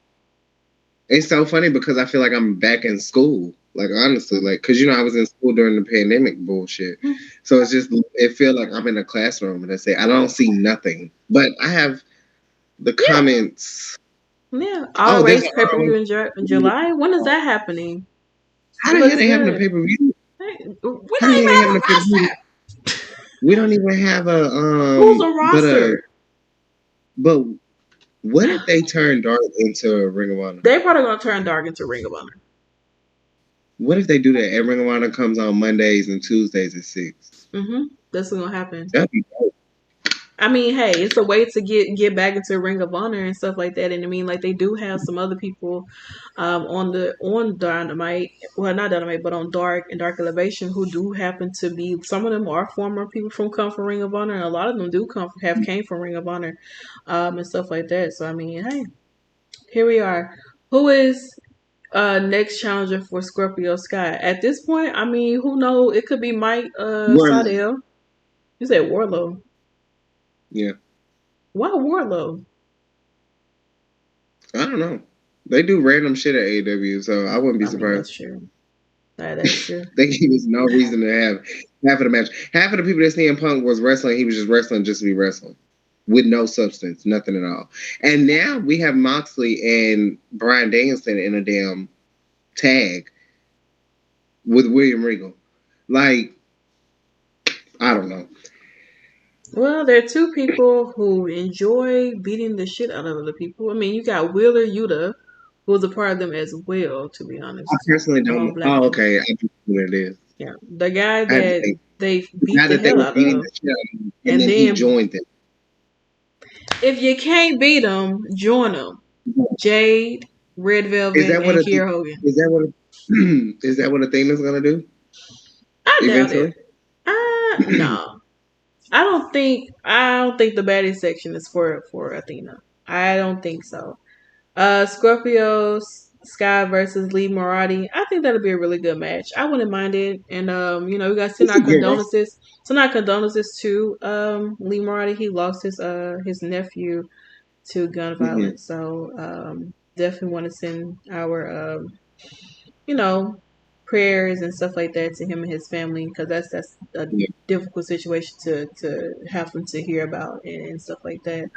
It's so funny because I feel like I'm back in school. Like honestly, like because I was in school during the pandemic bullshit, so it's just it feels like I'm in a classroom and I don't see nothing, but I have the comments. Yeah, all race pay-per-view in July. When is that happening? How the hell they having a pay-per-view? We don't even have a who's a roster? But what if they turn Dark into Ring of Honor? They're probably gonna turn Dark into Ring of Honor. What if they do that? And Ring of Honor comes on Mondays and Tuesdays at 6. That's what's gonna happen. That'd be dope. I mean, hey, it's a way to get back into Ring of Honor and stuff like that. And I mean, like they do have some other people on Dynamite, well not Dynamite, but on Dark and Dark Elevation who do happen to be, some of them are former people come from Ring of Honor, and a lot of them do came from Ring of Honor and stuff like that. So I mean, hey, here we are. Who is next challenger for Scorpio Sky? At this point, I mean, who knows? It could be Mike Sydal. You said Wardlow. Yeah. Why Wardlow? I don't know. They do random shit at AEW, so I wouldn't be surprised. That's true. That's true. They gave us no reason to have half of the match. Half of the people that CM Punk was wrestling, he was just wrestling just to be wrestling. With no substance, nothing at all. And now we have Moxley and Bryan Danielson in a damn tag with William Regal. Like, I don't know. Well, there are two people who enjoy beating the shit out of other people. I mean, you got Wheeler Yuta, who was a part of them as well, to be honest. I personally don't know. Oh, okay. I know what it is. Yeah. The guy that they beat the they hell were out beating of. the shit out of him, and then he joined them. If you can't beat them, join them. Jade, Red Velvet, and Kiera Hogan. Is that what Athena's gonna do? I doubt it. No. I don't think the baddie section is for Athena. I don't think so. Scorpio Sky versus Lee Moriarty. I think that'll be a really good match. I wouldn't mind it. And we got to send our condolences. Send our condolences to Lee Moriarty. He lost his nephew to gun violence. So definitely want to send our prayers and stuff like that to him and his family, because that's a difficult situation to happen to hear about and stuff like that.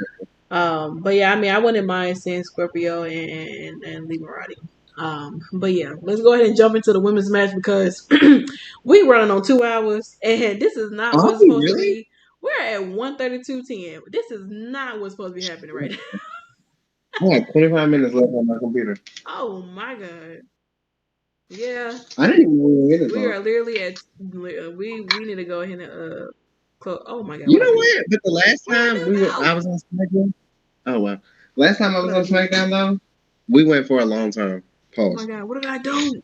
But yeah, I mean, I wouldn't mind seeing Scorpio and Lee Moriarty. But yeah, let's go ahead and jump into the women's match, because we running on 2 hours and this is not what's supposed to be. We're at 1:32:10. This is not what's supposed to be happening right now. I have 25 minutes left on my computer. Oh my god. Yeah. I didn't even know we are literally at we need to go ahead and close. Oh my god. You know what? But the last time I was on SmackDown. Oh wow. Last time I was on SmackDown though, we went for a long time. Pause. Oh my god, what did I do?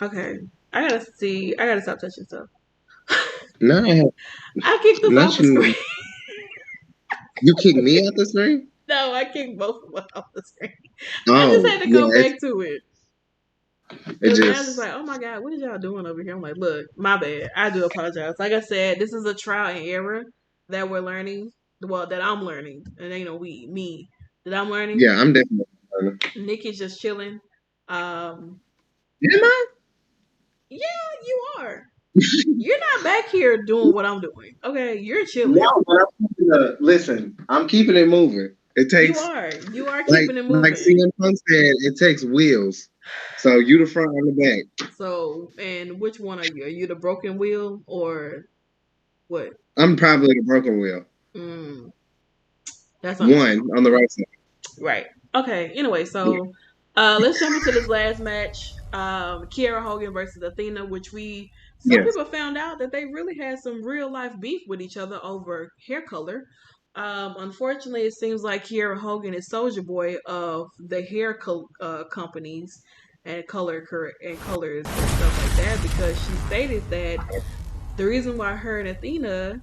Okay. I gotta stop touching stuff. No, I kicked the off the screen. You kicked me out the screen? No, I kicked both of us off the screen. I just had to go back to it. I was just like, oh my god, what are y'all doing over here? I'm like, look, my bad. I do apologize. Like I said, this is a trial and error that we're learning. Well, that I'm learning. And me. That I'm learning. Yeah, I'm definitely learning. Nikki's just chilling. Am I? Yeah, you are. You're not back here doing what I'm doing. Okay, you're chilling. No, but listen, I'm keeping it moving. It takes. You are keeping it moving. Like CM Punk said, it takes wheels. So you the front and the back. So, and which one are you? Are you the broken wheel or what? I'm probably the broken wheel. That's one on the right side. Right. Okay. Anyway, so let's jump into this last match. Kiera Hogan versus Athena, which some people found out that they really had some real life beef with each other over hair color. Unfortunately, it seems like Kiera Hogan is Soldier Boy of the hair companies and colors and stuff like that, because she stated that the reason why her and Athena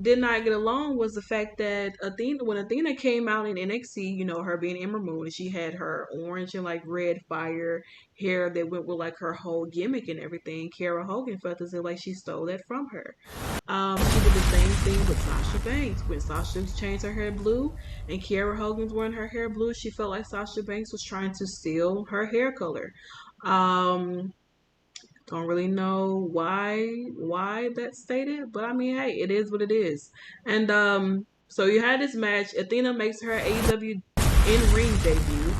did not get along was the fact that when Athena came out in NXT, her being Ember Moon, and she had her orange and like red fire hair that went with like her whole gimmick and everything. Kiera Hogan felt as if like she stole that from her. She did the same thing with Sasha Banks. When Sasha changed her hair blue and Kiera Hogan's wearing her hair blue, she felt like Sasha Banks was trying to steal her hair color. Don't really know why that's stated, but I mean, hey, it is what it is. And so you had this match. Athena makes her AEW in-ring debut.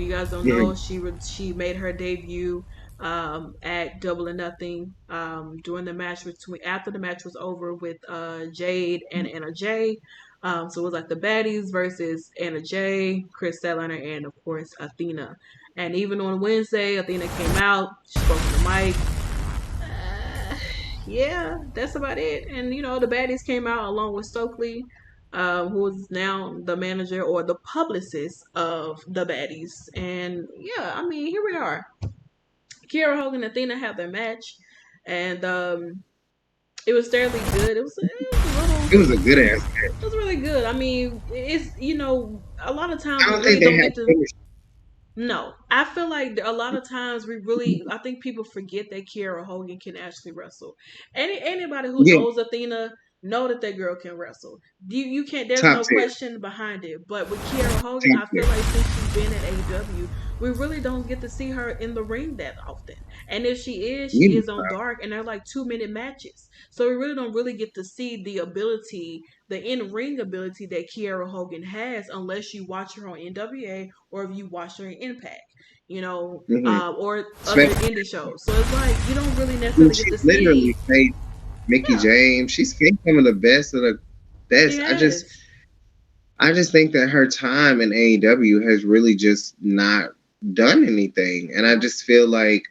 You guys don't know, she made her debut at Double or Nothing during the match after the match was over with Jade and Anna Jay. So it was like the baddies versus Anna Jay, Chris Statlander, and of course Athena. And even on Wednesday, Athena came out, she spoke to the mic. Yeah, that's about it. And the baddies came out along with Stokely, who is now the manager or the publicist of the baddies. And yeah, I mean, here we are. Kiera Hogan and Athena had their match, and it was fairly good. It was a good ass match. It was really good. I mean, it's a lot of times I don't think they have to finish. No, I feel like a lot of times I think people forget that Kiera Hogan can actually wrestle. Anybody who knows Athena know that that girl can wrestle. You can't. There's Top no tier. question behind it. But with Kiera Hogan, I feel like since she's been at AEW, we really don't get to see her in the ring that often. And if she is on Dark, and they're like 2-minute matches. So we really don't really get to see the ability, the in ring ability that Kiera Hogan has, unless you watch her on NWA or if you watch her in Impact. Or other indie shows. So it's like you don't really necessarily get to She's see. literally faced Mickey James. She's faced some of the best of the She best. has. I just think that her time in AEW has really just not done anything. And I just feel like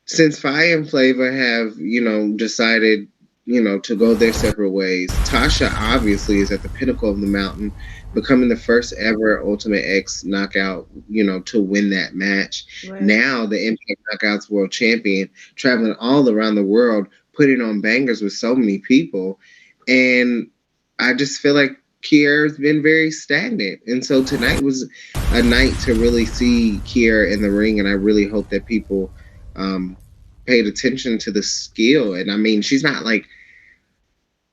since Fire and Flavor have, decided, to go their separate ways, Tasha obviously is at the pinnacle of the mountain, becoming the first ever Ultimate X knockout, to win that match. Right. Now the Impact Knockouts World Champion, traveling all around the world, putting on bangers with so many people. And I just feel like Kiera's been very stagnant. And so tonight was a night to really see Kiera in the ring. And I really hope that people paid attention to the skill. And I mean, she's not like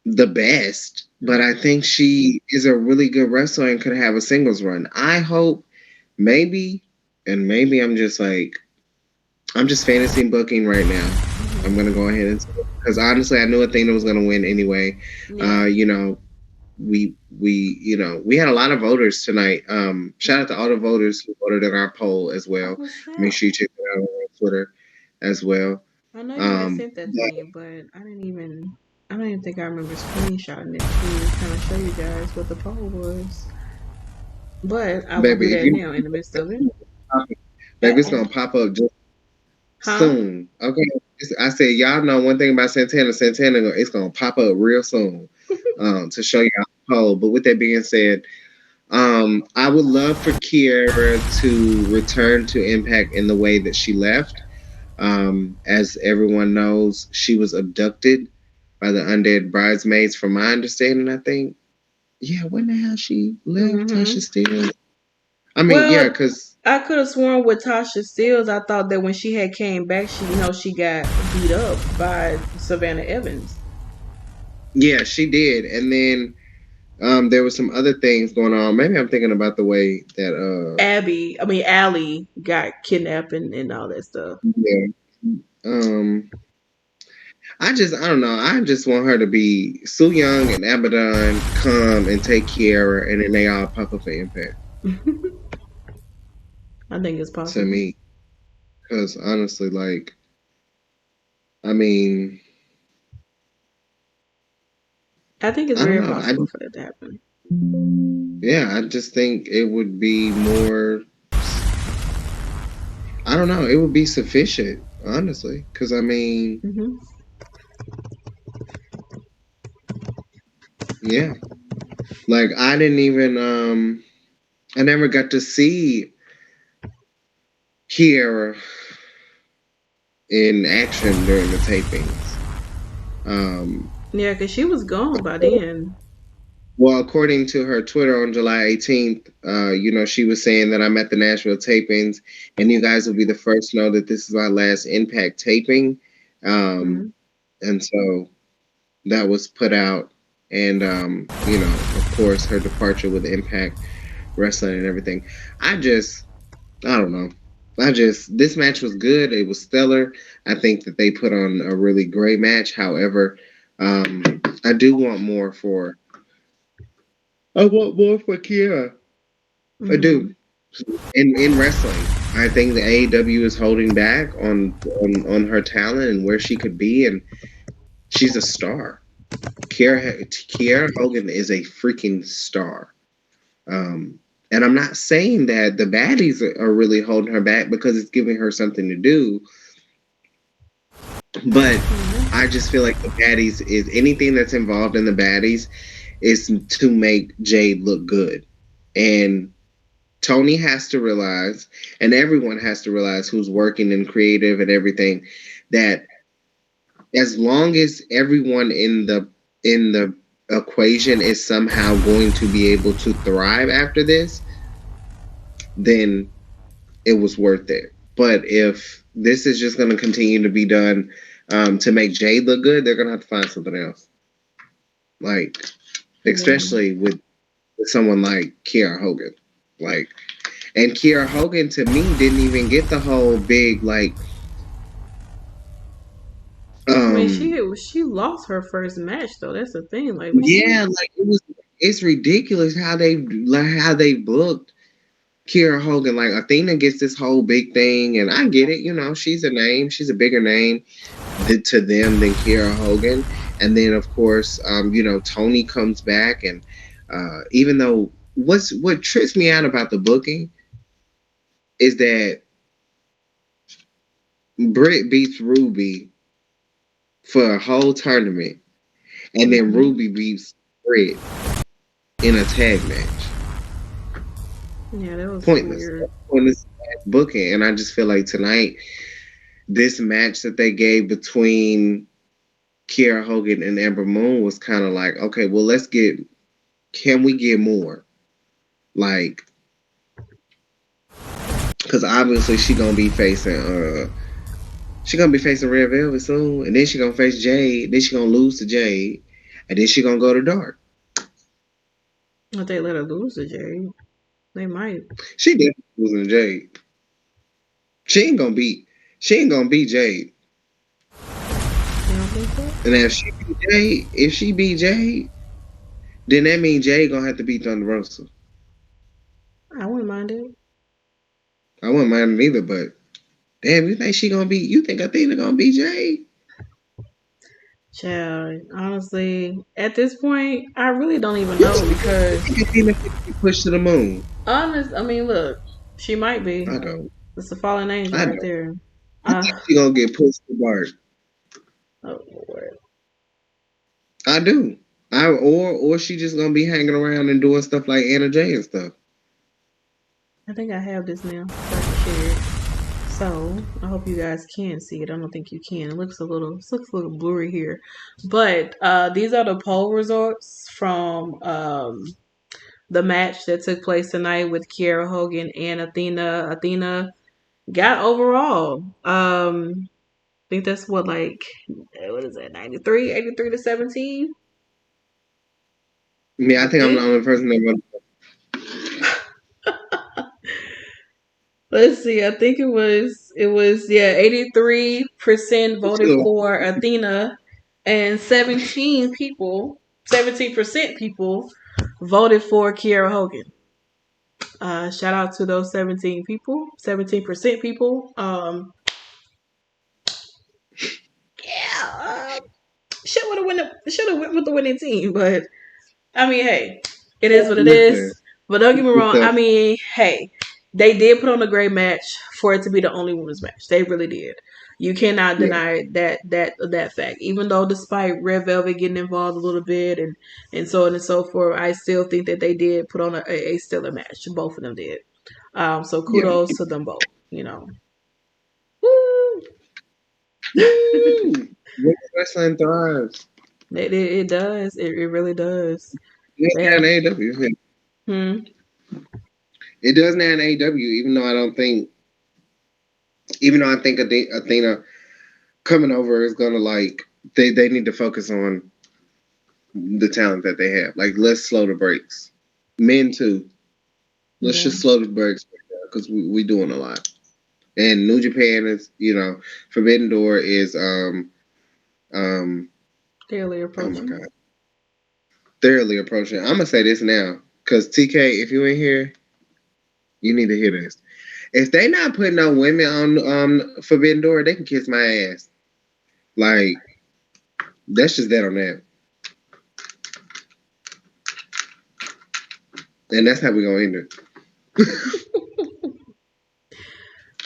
the best, but I think she is a really good wrestler and could have a singles run. I hope maybe I'm just fantasy booking right now. I'm going to go ahead and, because honestly, I knew Athena was going to win anyway. Yeah. We had a lot of voters tonight. Shout out to all the voters who voted in our poll as well. Make sure you check it out on Twitter as well. I know you had sent that to me, but I don't even think I remember screenshotting it to kind of show you guys what the poll was. But I will do that now in the midst of it. Baby, it's gonna pop up just soon. Okay. I said, y'all know one thing about Santana. It's gonna pop up real soon to show y'all the poll. But with that being said, I would love for Kiera to return to Impact in the way that she left. As everyone knows, she was abducted by the Undead Bridesmaids, from my understanding, I think. Yeah, when the hell she left Tasha Steelz? I mean, because I could have sworn with Tasha Steelz, I thought that when she had came back, she got beat up by Savannah Evans. Yeah, she did. And then there was some other things going on. Maybe I'm thinking about the way that Allie got kidnapped and all that stuff. Yeah. I don't know. I just want her to be Su Yung and Abaddon come and take Kiera, and then they all pop up for Impact. I think it's possible. To me. Because honestly, I mean, I think it's very possible for that to happen. Yeah, I just think it would be more, I don't know, it would be sufficient, honestly. Because, I mean, yeah. Like, I didn't even, I never got to see Kiera in action during the tapings. Yeah, because she was gone by then. Well, according to her Twitter on July 18th, she was saying that I'm at the Nashville tapings, and you guys will be the first to know that this is my last Impact taping. And so that was put out, and, of course, her departure with Impact Wrestling and everything. I don't know. This match was good. It was stellar. I think that they put on a really great match. However, I do want more for Kiera. I do. In wrestling, I think the AEW is holding back on her talent and where she could be, and she's a star. Kiera Hogan is a freaking star. And I'm not saying that the baddies are really holding her back, because it's giving her something to do. But I just feel like the baddies is anything that's involved in the baddies is to make Jade look good. And Tony has to realize, and everyone has to realize who's working in creative and everything, that as long as everyone in the equation is somehow going to be able to thrive after this, then it was worth it. But if this is just going to continue to be done to make Jade look good, they're going to have to find something else. like especially with someone like Kiera Hogan, like, and Kiera Hogan to me didn't even get the whole big like. I mean, she lost her first match though. That's the thing. Like, Yeah, like it's ridiculous how they booked Kiera Hogan. Like Athena gets this whole big thing, and I get it. You know, she's a name. She's a bigger name to them than Kiera Hogan. And then of course, you know, Tony comes back, and even though what trips me out about the booking is that Britt beats Ruby for a whole tournament, and then Ruby beats Britt in a tag match. Yeah, that was Pointless. weird. Pointless booking. And I just feel like tonight, this match that they gave between Kiera Hogan and Ember Moon was kind of like, okay, well, can we get more? Like, because obviously she gonna be facing Red Velvet soon, and then she gonna face Jade, then she gonna lose to Jade, and then she gonna go to Dark. If they let her lose to Jade, they might. She definitely losing to Jade. She ain't gonna beat Jade. You don't think so? And if she beat Jade, then that means Jade gonna have to beat Thunder Rosa. I wouldn't mind it. I wouldn't mind it either, but damn, you think Athena gonna beat Jade? Child, honestly, at this point, I really don't even know because Athena can be pushed to the moon. I mean, look, she might be. I don't. It's a fallen angel right there. I think she gonna get pushed to Bart. Oh Lord. I do. Or she just gonna be hanging around and doing stuff like Anna Jay and stuff. I think I have this now, so I can share it. So I hope you guys can see it. I don't think you can. It looks a little blurry here, but these are the poll results from the match that took place tonight with Kiera Hogan and Athena. Athena got overall. I think that's what is that 83 to 17. Yeah, I think I'm the only person that voted. Let's see. I think it was 83% voted for Athena, and 17% people voted for Kiera Hogan. Shout out to those 17% people. Should have went with the winning team, but I mean, hey, it is what it is. But don't get me wrong. I mean, hey, they did put on a great match for it to be the only women's match. They really did. You cannot deny that fact. Even though, despite Red Velvet getting involved a little bit and so on and so forth, I still think that they did put on a stellar match. Both of them did. So kudos to them both. You know. Woo! Wrestling thrives. It does. It really does. Yeah, in AEW. It does now in AEW, even though I think Athena coming over is gonna they need to focus on the talent that they have. Like, let's slow the brakes. Men too. Let's just slow the brakes because we doing a lot. And New Japan is, Forbidden Door is thoroughly approaching. Oh my God. Thoroughly approaching. I'm gonna say this now, because TK, if you ain't here, you need to hear this. If they not putting no women on Forbidden Door, they can kiss my ass. Like, that's just that on that. And that's how we gonna end it.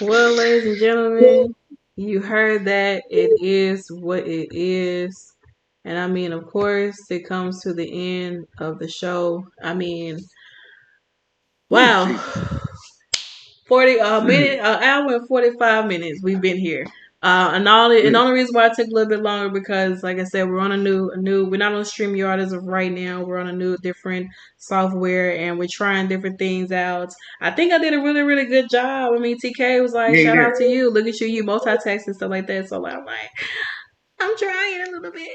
Well, ladies and gentlemen, you heard that. It is what it is. And I mean, of course, it comes to the end of the show. I mean, wow. 40 hour and 45 minutes we've been here. And the only reason why it took a little bit longer because, like I said, we're on a new we're not on StreamYard as of right now. We're on a new different software and we're trying different things out. I think I did a really, really good job. I mean, TK was like, shout out to you. Look at you, you multitask and stuff like that. So I'm like, I'm trying a little bit,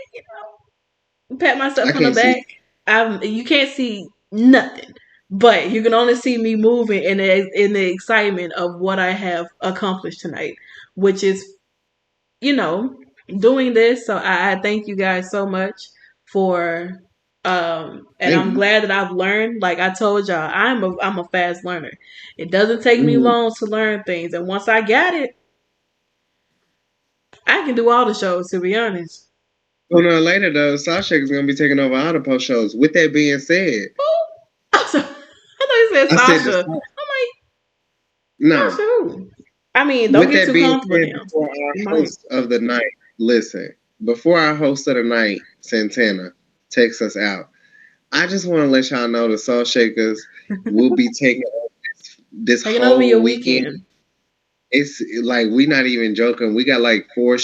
pat myself I on the can't see. back. You can't see nothing, but you can only see me moving in the excitement of what I have accomplished tonight, which is, doing this. So I thank you guys so much for. And Thank I'm you. glad that I've learned. Like I told y'all, I'm a fast learner. It doesn't take me Mhm. long to learn things, and once I got it, I can do all the shows. To be honest. Oh no, later though, Salt Shakkas is gonna be taking over all the post shows. With that being said, I thought you said I said Sasha. this. I'm like, No. Sasha who? I mean, don't With get that too being comfortable said, now. before our You might. host of the night, listen, before our host of the night, Santana, takes us out, I just want to let y'all know the Salt Shakers will be taking over this Taking over your whole weekend. weekend. It's like we're not even joking. We got like four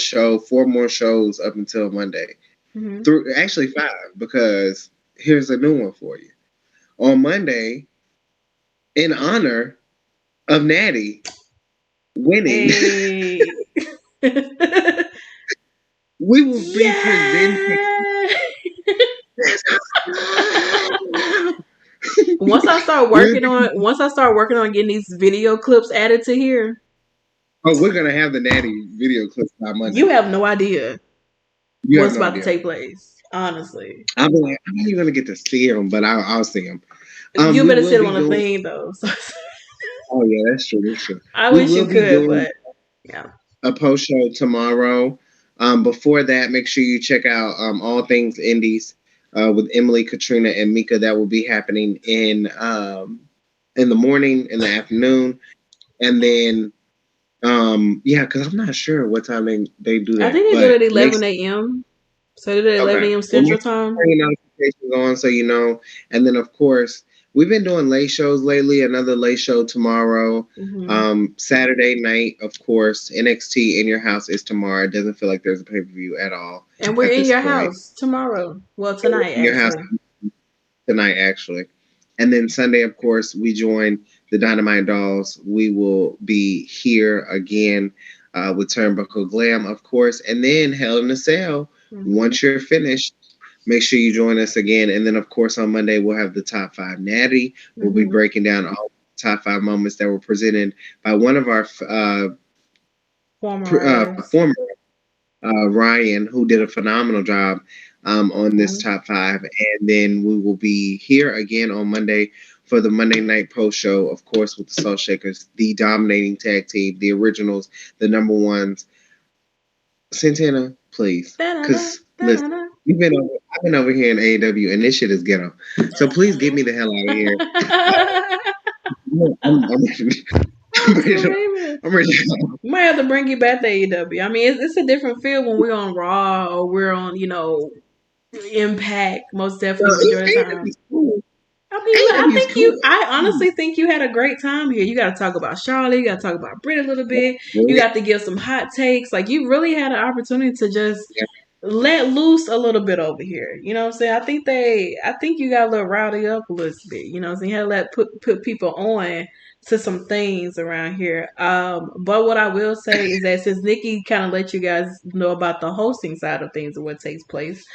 more shows up until Monday. Mm-hmm. Actually 5, because here's a new one for you. On Monday, in honor of Natti winning, Hey. we will be presenting. Yeah. Once I start working on getting these video clips added to here, Oh, we're gonna have the Natti video clips by Monday. you have no idea You have what's no about to idea. take place. Honestly, I'm not even gonna get to see them, but I'll see them. you We better will sit be on the doing. thing though. So, Oh yeah, that's true. That's true. I We wish you will be could, doing but yeah. a post show tomorrow. Before that, make sure you check out All Things Indies with Emily, Katrina, and Mika. That will be happening in the morning, in the afternoon, and then because I'm not sure what time they do I that, think they do it but at 11 a.m. So they do it at 11 okay. a.m. Well, make Central sure you Time. turn your notifications on so you know. And then, of course, we've been doing late shows lately. Another late show tomorrow. Mm-hmm. Saturday night, of course, NXT in your house is tomorrow. It doesn't feel like there's a pay per view at all And we're at in this your point. house tomorrow. Well, tonight, In your house actually. tonight, actually. And then Sunday, of course, we join the Dynamite Dolls. We will be here again with Turnbuckle Glam, of course, and then Hell in a Cell. Mm-hmm. Once you're finished, make sure you join us again. And then, of course, on Monday, we'll have the top 5 Natty. We'll be breaking down all the top 5 moments that were presented by one of our former Ryan, who did a phenomenal job on this top 5. And then we will be here again on Monday for the Monday Night Post Show, of course, with the Salt Shakers, the dominating tag team, the originals, the number ones. Santana, please, because listen, I've been over here in AEW, and this shit is ghetto. So please get me the hell out of here. I'm ready. We might have to bring you back to AEW. I mean, it's a different feel when we're on Raw or we're on, Impact. Most definitely, majority of the time. I mean, I honestly think you had a great time here. You got to talk about Charlotte. You got to talk about Britt a little bit. You got to give some hot takes. Like, you really had an opportunity to just let loose a little bit over here. You know what I'm saying? I think you got a little rowdy up a little bit. You know what I'm saying? You had to put people on to some things around here. But what I will say is that since Nikki kind of let you guys know about the hosting side of things and what takes place,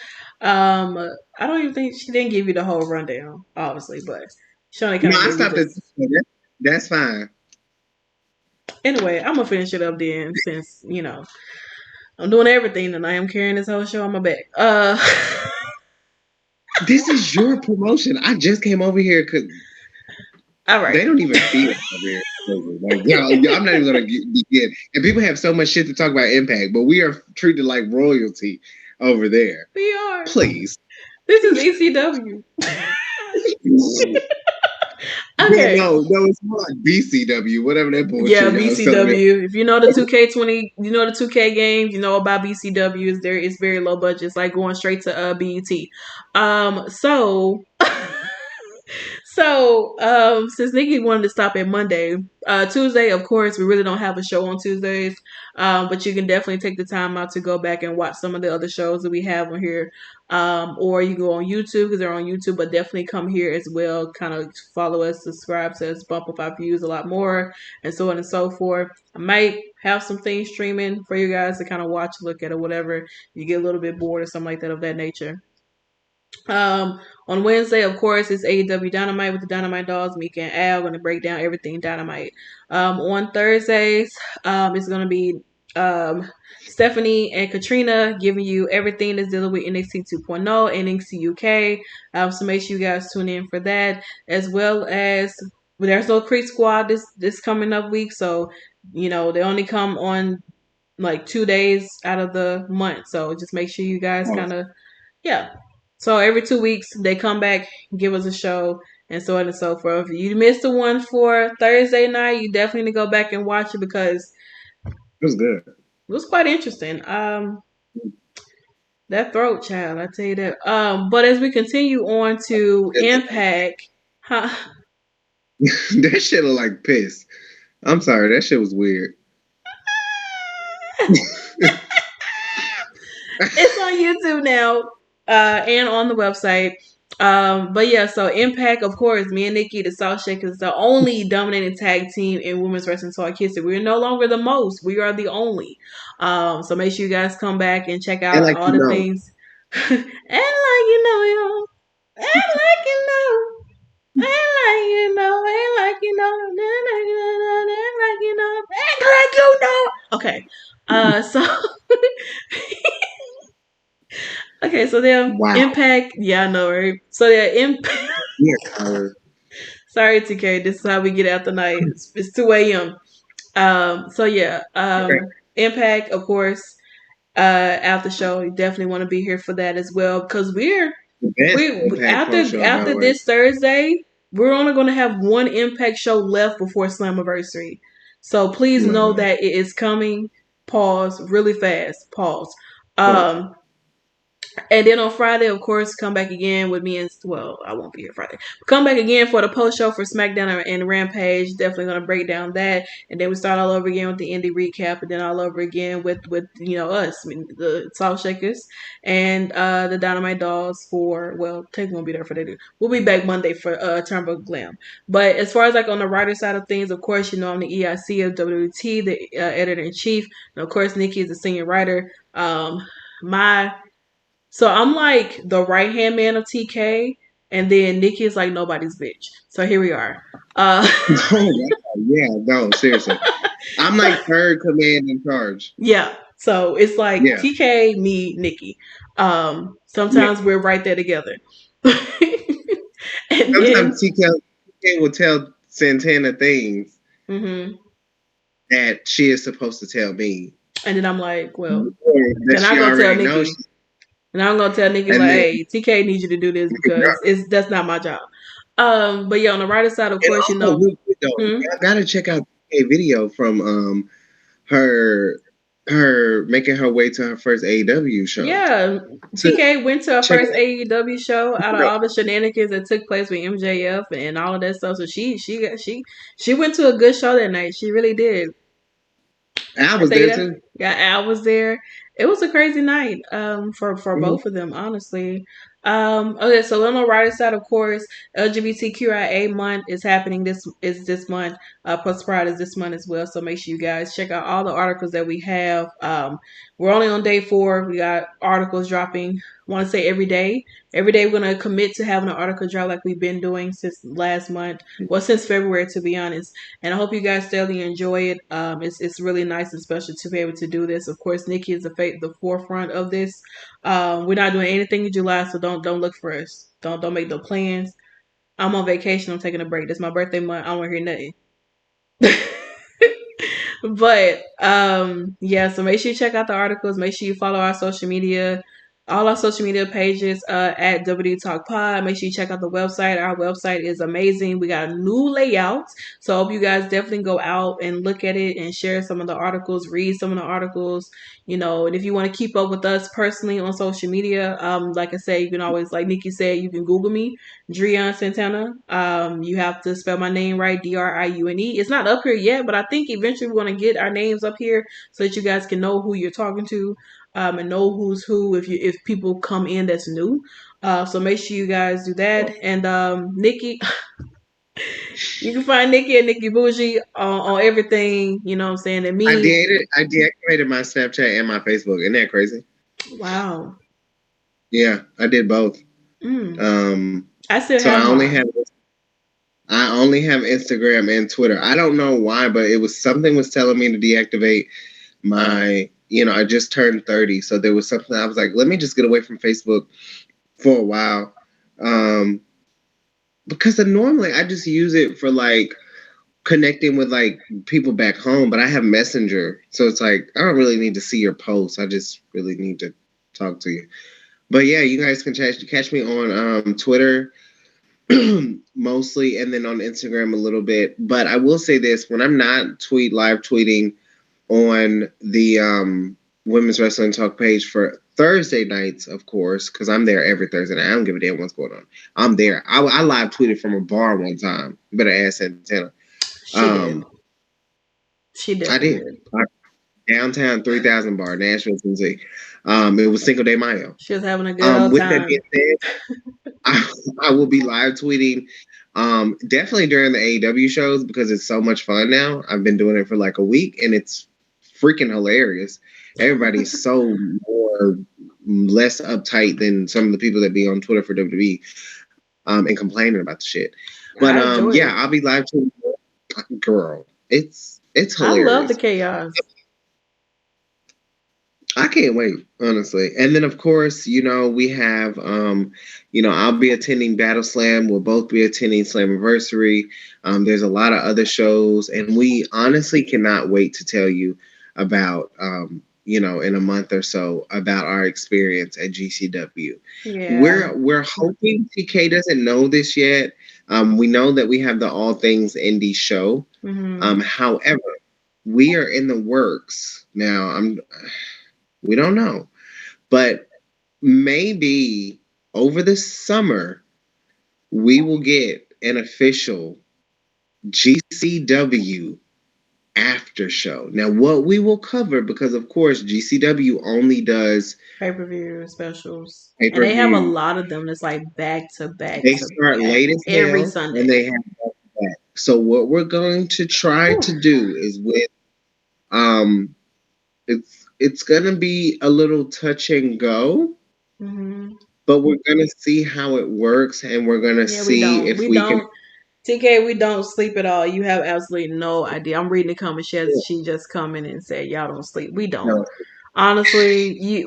I don't even think she didn't give you the whole rundown, obviously, but she only kind of gave you this. That's fine. Anyway, I'm gonna finish it up then, since I'm doing everything tonight. I'm carrying this whole show on my back. This is your promotion. I just came over here because all right. They don't even feel over here. Like, I'm not even gonna begin. And people have so much shit to talk about Impact, but we are treated like royalty over there. We are. Please. This is ECW. Okay. Yeah, no, it's more like BCW, whatever that bullshit. Yeah, BCW. If you know the 2K20, you know the 2K games, you know about BCW. It's very low budget. It's like going straight to BET. Since Nikki wanted to stop at Monday, Tuesday, of course, we really don't have a show on Tuesdays. But you can definitely take the time out to go back and watch some of the other shows that we have on here. Or you go on YouTube because they're on YouTube, but definitely come here as well. Kind of follow us, subscribe to us, bump up our views a lot more, and so on and so forth. I might have some things streaming for you guys to kind of watch, look at, or whatever. You get a little bit bored or something like that of that nature. On Wednesday, of course, it's AEW Dynamite with the Dynamite Dolls. Mika and Al going to break down everything Dynamite. On Thursdays, it's going to be Stephanie and Katrina giving you everything that's dealing with NXT 2.0, NXT UK. So make sure you guys tune in for that, as well as there's no Creek Squad this coming up week. So they only come on like 2 days out of the month. So just make sure you guys kind of yeah. So every 2 weeks they come back, give us a show, and so on and so forth. If you missed the one for Thursday night, you definitely need to go back and watch it because it was good. It was quite interesting. That throat child, I tell you that. But as we continue on to Impact, that shit look like piss. I'm sorry, that shit was weird. It's on YouTube now, and on the website. But yeah, so Impact, of course, me and Nikki, the Salt Shakkas, the only dominating tag team in women's wrestling talk history. We're no longer the most. We are the only. So make sure you guys come back and check out all the things. And like you know, and like you know. And like you know, and like you know, and like you know, and like you know. Okay, so okay, so they're Impact. Yeah, I know, right? So they're Impact. Yeah. Sorry, TK. This is how we get out the night. It's 2 a.m. So yeah, Impact, of course. Aftershow, you definitely want to be here for that as well because we after this Thursday, we're only going to have one Impact show left before Slammiversary. So please know that it is coming. Pause really fast. Pause. And then on Friday, of course, come back again with me and I won't be here Friday. Come back again for the post show for SmackDown and Rampage. Definitely gonna break down that, and then we start all over again with the indie recap, and then all over again with us, the Salt Shakkas and the Dynamite Dolls Tate's gonna be there for that. We'll be back Monday for Turnbuckle Glam. But as far as like on the writer side of things, of course, I'm the EIC of WWT, the editor in chief, and of course, Nikki is the senior writer. So I'm like the right hand man of TK, and then Nikki is like nobody's bitch. So here we are. Yeah, no, seriously. I'm like third command in charge. Yeah. So it's like TK, me, Nikki. Sometimes we're right there together. And sometimes TK will tell Santana things that she is supposed to tell me. And then I'm like, well, then I go tell Nikki. And I'm gonna tell Nikki hey, TK needs you to do this because that's not my job. But yeah, on the writer side, of course, I gotta check out a video from her making her way to her first AEW show. Yeah, TK went to her first AEW show out of all the shenanigans that took place with MJF and all of that stuff. So she went to a good show that night. She really did. Al was there too. Yeah, Al was there. It was a crazy night for both of them, honestly. Okay, so on the writer side, of course, LGBTQIA month is happening this month. Plus Pride is this month as well. So make sure you guys check out all the articles that we have. We're only on day 4. We got articles dropping. I want to say every day. Every day we're going to commit to having an article drop like we've been doing since last month. Well, since February, to be honest. And I hope you guys thoroughly enjoy it. It's really nice and special to be able to do this. Of course, Nikki is the forefront of this. We're not doing anything in July, so don't look for us. Don't make no plans. I'm on vacation. I'm taking a break. This is my birthday month. I don't want to hear nothing. But yeah, so make sure you check out the articles. Make sure you follow our social media. All our social media pages at WWE Talk Pod. Make sure you check out the website. Our website is amazing. We got a new layout. So I hope you guys definitely go out and look at it and share some of the articles, read some of the articles, and if you want to keep up with us personally on social media, like I said, you can always, like Nikki said, you can Google me, Drian Santana. You have to spell my name right, Driune. It's not up here yet, but I think eventually we're going to get our names up here so that you guys can know who you're talking to. And know who's who if people come in that's new. So make sure you guys do that. And Nikki, you can find Nikki at Nikki Bougie on everything. You know what I'm saying? And me, I deactivated my Snapchat and my Facebook. Isn't that crazy? Wow. Yeah, I did both. I still So have I only have Instagram and Twitter. I don't know why, but it was something was telling me to deactivate my, I just turned 30. So there was something I was like, let me just get away from Facebook for a while. Because normally I just use it for like connecting with like people back home, but I have Messenger. So it's like, I don't really need to see your posts. I just really need to talk to you. But yeah, you guys can catch me on Twitter mostly, and then on Instagram a little bit. But I will say this: when I'm not live tweeting on the Women's Wrestling Talk page for Thursday nights, of course, because I'm there every Thursday night. I don't give a damn what's going on. I'm there. I live tweeted from a bar one time. You better ask Santana. She did. She I definitely did. Downtown 3000 bar, Nashville, Tennessee. It was Cinco de Mayo. She was having a good old With time. that being said, I will be live tweeting definitely during the AEW shows because it's so much fun now. I've been doing it for like a week and it's freaking hilarious. Everybody's so less uptight than some of the people that be on Twitter for WWE and complaining about the shit. But yeah, I'll be live tweeting. Girl, it's hilarious. I love the chaos. I can't wait, honestly. And then, of course, we have, I'll be attending Battle Slam. We'll both be attending Slammiversary. There's a lot of other shows, and we honestly cannot wait to tell you about, in a month or so about our experience at GCW. Yeah. We're hoping TK doesn't know this yet. We know that we have the All Things Indie show. Mm-hmm. However, we are in the works now. We don't know. But maybe over the summer, we will get an official GCW Aftershow. Now, what we will cover, because of course, GCW only does pay-per-view specials. And they have a lot of them that's like back to back. They start late as every hell, Sunday. and they have back to back. So what we're going to try to do is with it's gonna be a little touch and go, but we're gonna see how it works, and we're gonna see if we can. TK, we don't sleep at all. You have absolutely no idea. I'm reading the comments. She just come in and said, "Y'all don't sleep." We don't. No. Honestly, we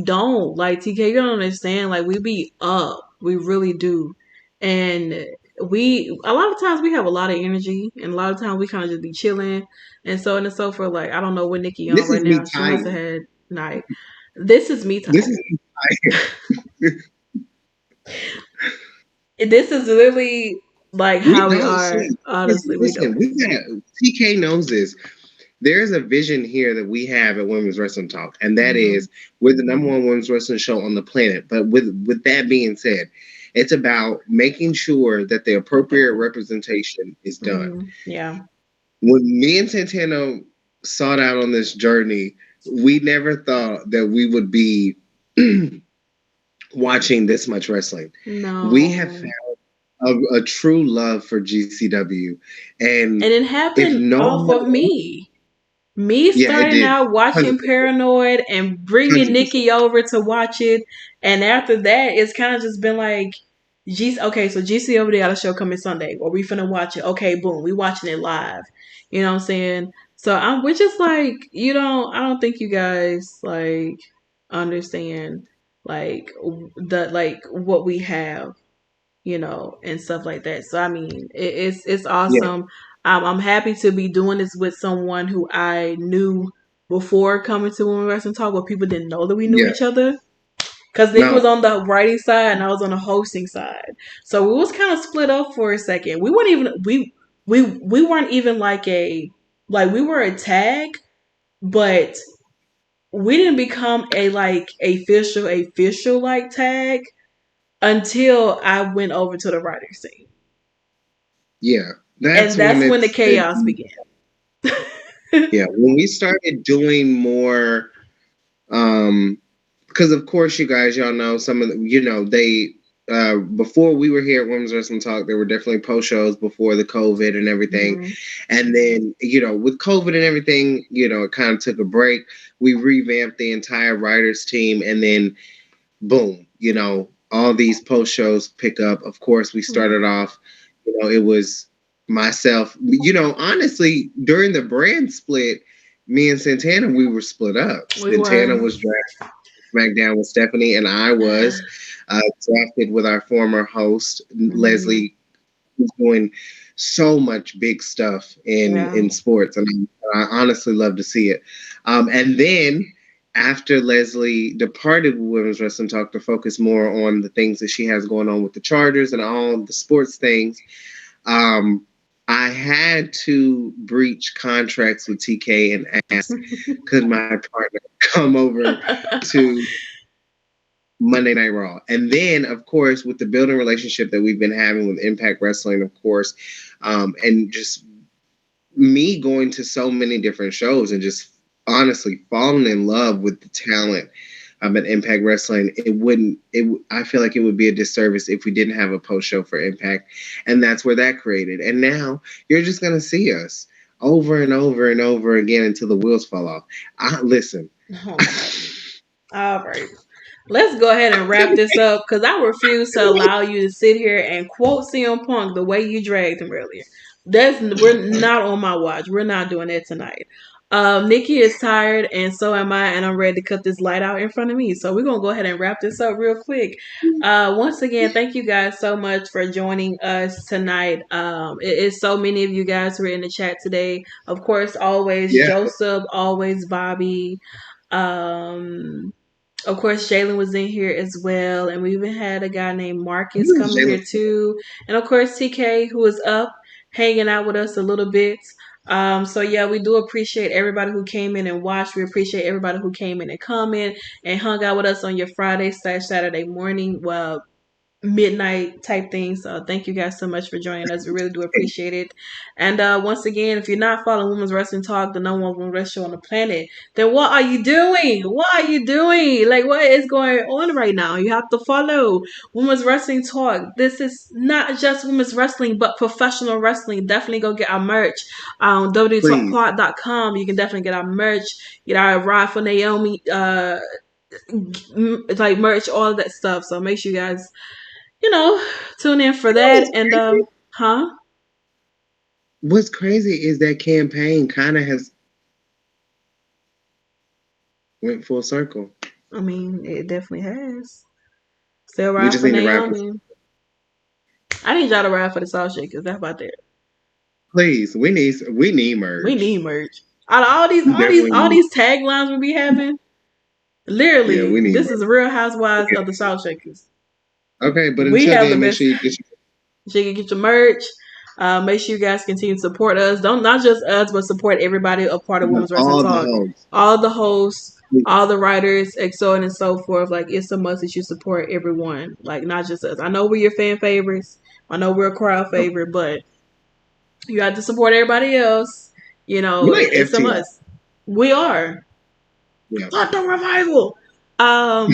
don't. Like TK, you don't understand. Like we be up. We really do, and a lot of times we have a lot of energy, and a lot of times we kind of just be chilling and so on and so forth. Like I don't know what Nikki on right now. She must have had night. This is me time. This is me tired. This is literally like how we are. Sleep. Honestly, listen, we don't. TK knows this. There's a vision here that we have at Women's Wrestling Talk, and that is we're the number one women's wrestling show on the planet. But with that being said, it's about making sure that the appropriate representation is done. Yeah. When me and Santana sought out on this journey, we never thought that we would be watching this much wrestling. No. We have found a true love for GCW, and it happened off of me. Me starting out watching 100%. Paranoid and bringing 100%. Nikki over to watch it, and after that, it's kind of just been like, okay, so GCW got a show coming Sunday, or we finna watch it. Okay, boom, we watching it live. You know what I'm saying? So we're just like, I don't think you guys like understand like what we have, and stuff like that. So I mean, it's awesome. Yeah. I'm happy to be doing this with someone who I knew before coming to Women's Wrestling Talk, where people didn't know that we knew each other. Because Nick was on the writing side and I was on the hosting side, so we was kind of split up for a second. We weren't even we weren't even like we were a tag, but we didn't become a official like tag until I went over to the writing scene. Yeah. That's when the chaos began. Yeah, when we started doing more, because of course y'all know some of the, they before we were here at Women's Wrestling Talk, there were definitely post shows before the COVID and everything, and then with COVID and everything, it kind of took a break. We revamped the entire writers team, and then boom, all these post shows pick up. Of course, we started off, it was myself. Honestly, during the brand split, me and Santana, we were split up. Santana was drafted SmackDown with Stephanie, and I was drafted with our former host, Leslie, who's doing so much big stuff in sports, and I honestly love to see it. And then after Leslie departed Women's Wrestling Talk to focus more on the things that she has going on with the Chargers and all the sports things, I had to breach contracts with TK and ask, could my partner come over to Monday Night Raw? And then, of course, with the building relationship that we've been having with Impact Wrestling, of course, and just me going to so many different shows and just honestly falling in love with the talent at Impact Wrestling, I feel like it would be a disservice if we didn't have a post show for Impact, and that's where that created. And now you're just gonna see us over and over and over again until the wheels fall off. Listen. All right, let's go ahead and wrap this up because I refuse to allow you to sit here and quote CM Punk the way you dragged him earlier. We're not on my watch. We're not doing that tonight. Nikki is tired, and so am I, and I'm ready to cut this light out in front of me. So we're going to go ahead and wrap this up real quick. Once again, thank you guys so much for joining us tonight. It is so many of you guys who are in the chat today. Of course, always Joseph, always Bobby. Of course, Jalen was in here as well, and we even had a guy named Marcus coming here too. And of course, TK, who is up, hanging out with us a little bit. So yeah, we do appreciate everybody who came in and watched. We appreciate everybody who came in and commented and hung out with us on your Friday/Saturday morning, midnight type thing. So thank you guys so much for joining us. We really do appreciate it. And once again, if you're not following Women's Wrestling Talk, the number one women's wrestling show on the planet, then what are you doing? What are you doing? Like, what is going on right now? You have to follow Women's Wrestling Talk. This is not just women's wrestling, but professional wrestling. Definitely go get our merch on www.talkpod.com. You can definitely get our merch, get our Ride for Naomi like merch, all of that stuff. So make sure you guys tune in for that. And what's crazy is that campaign kind of has went full circle. I mean, it definitely has. Still ride for Naomi. I need y'all to ride for the Salt Shakkas. That's about that. Please, we need merch. We need merch. Out of all these taglines we be having, literally, this is Real Housewives of the Salt Shakkas. Okay, but until then, make sure you get your merch. Make sure you guys continue to support us. Not just us, but support everybody a part of Women's Wrestling Talk. All the hosts, all the writers, and so on and so forth. Like, it's a must that you support everyone. Like, not just us. I know we're your fan favorites. I know we're a crowd favorite, but you have to support everybody else. It's a must. We are. Yeah. Not the revival. All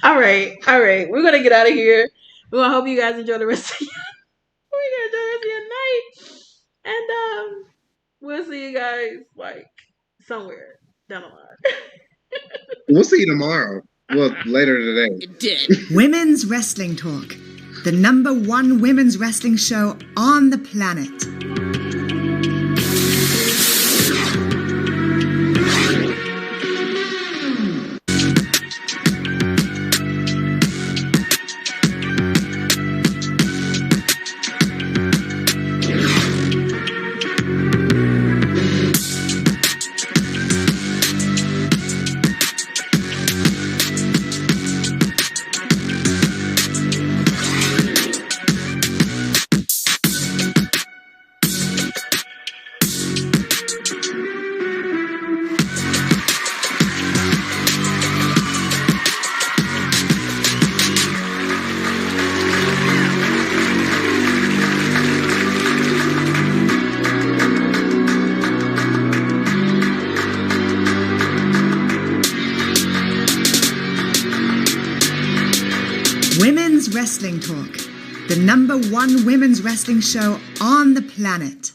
right. We're gonna get out of here. I hope you guys enjoy the rest of your night, and we'll see you guys like somewhere down the line. We'll see you tomorrow. Well, later today. Women's Wrestling Talk, the number one women's wrestling show on the planet. Wrestling Talk, the number one women's wrestling show on the planet.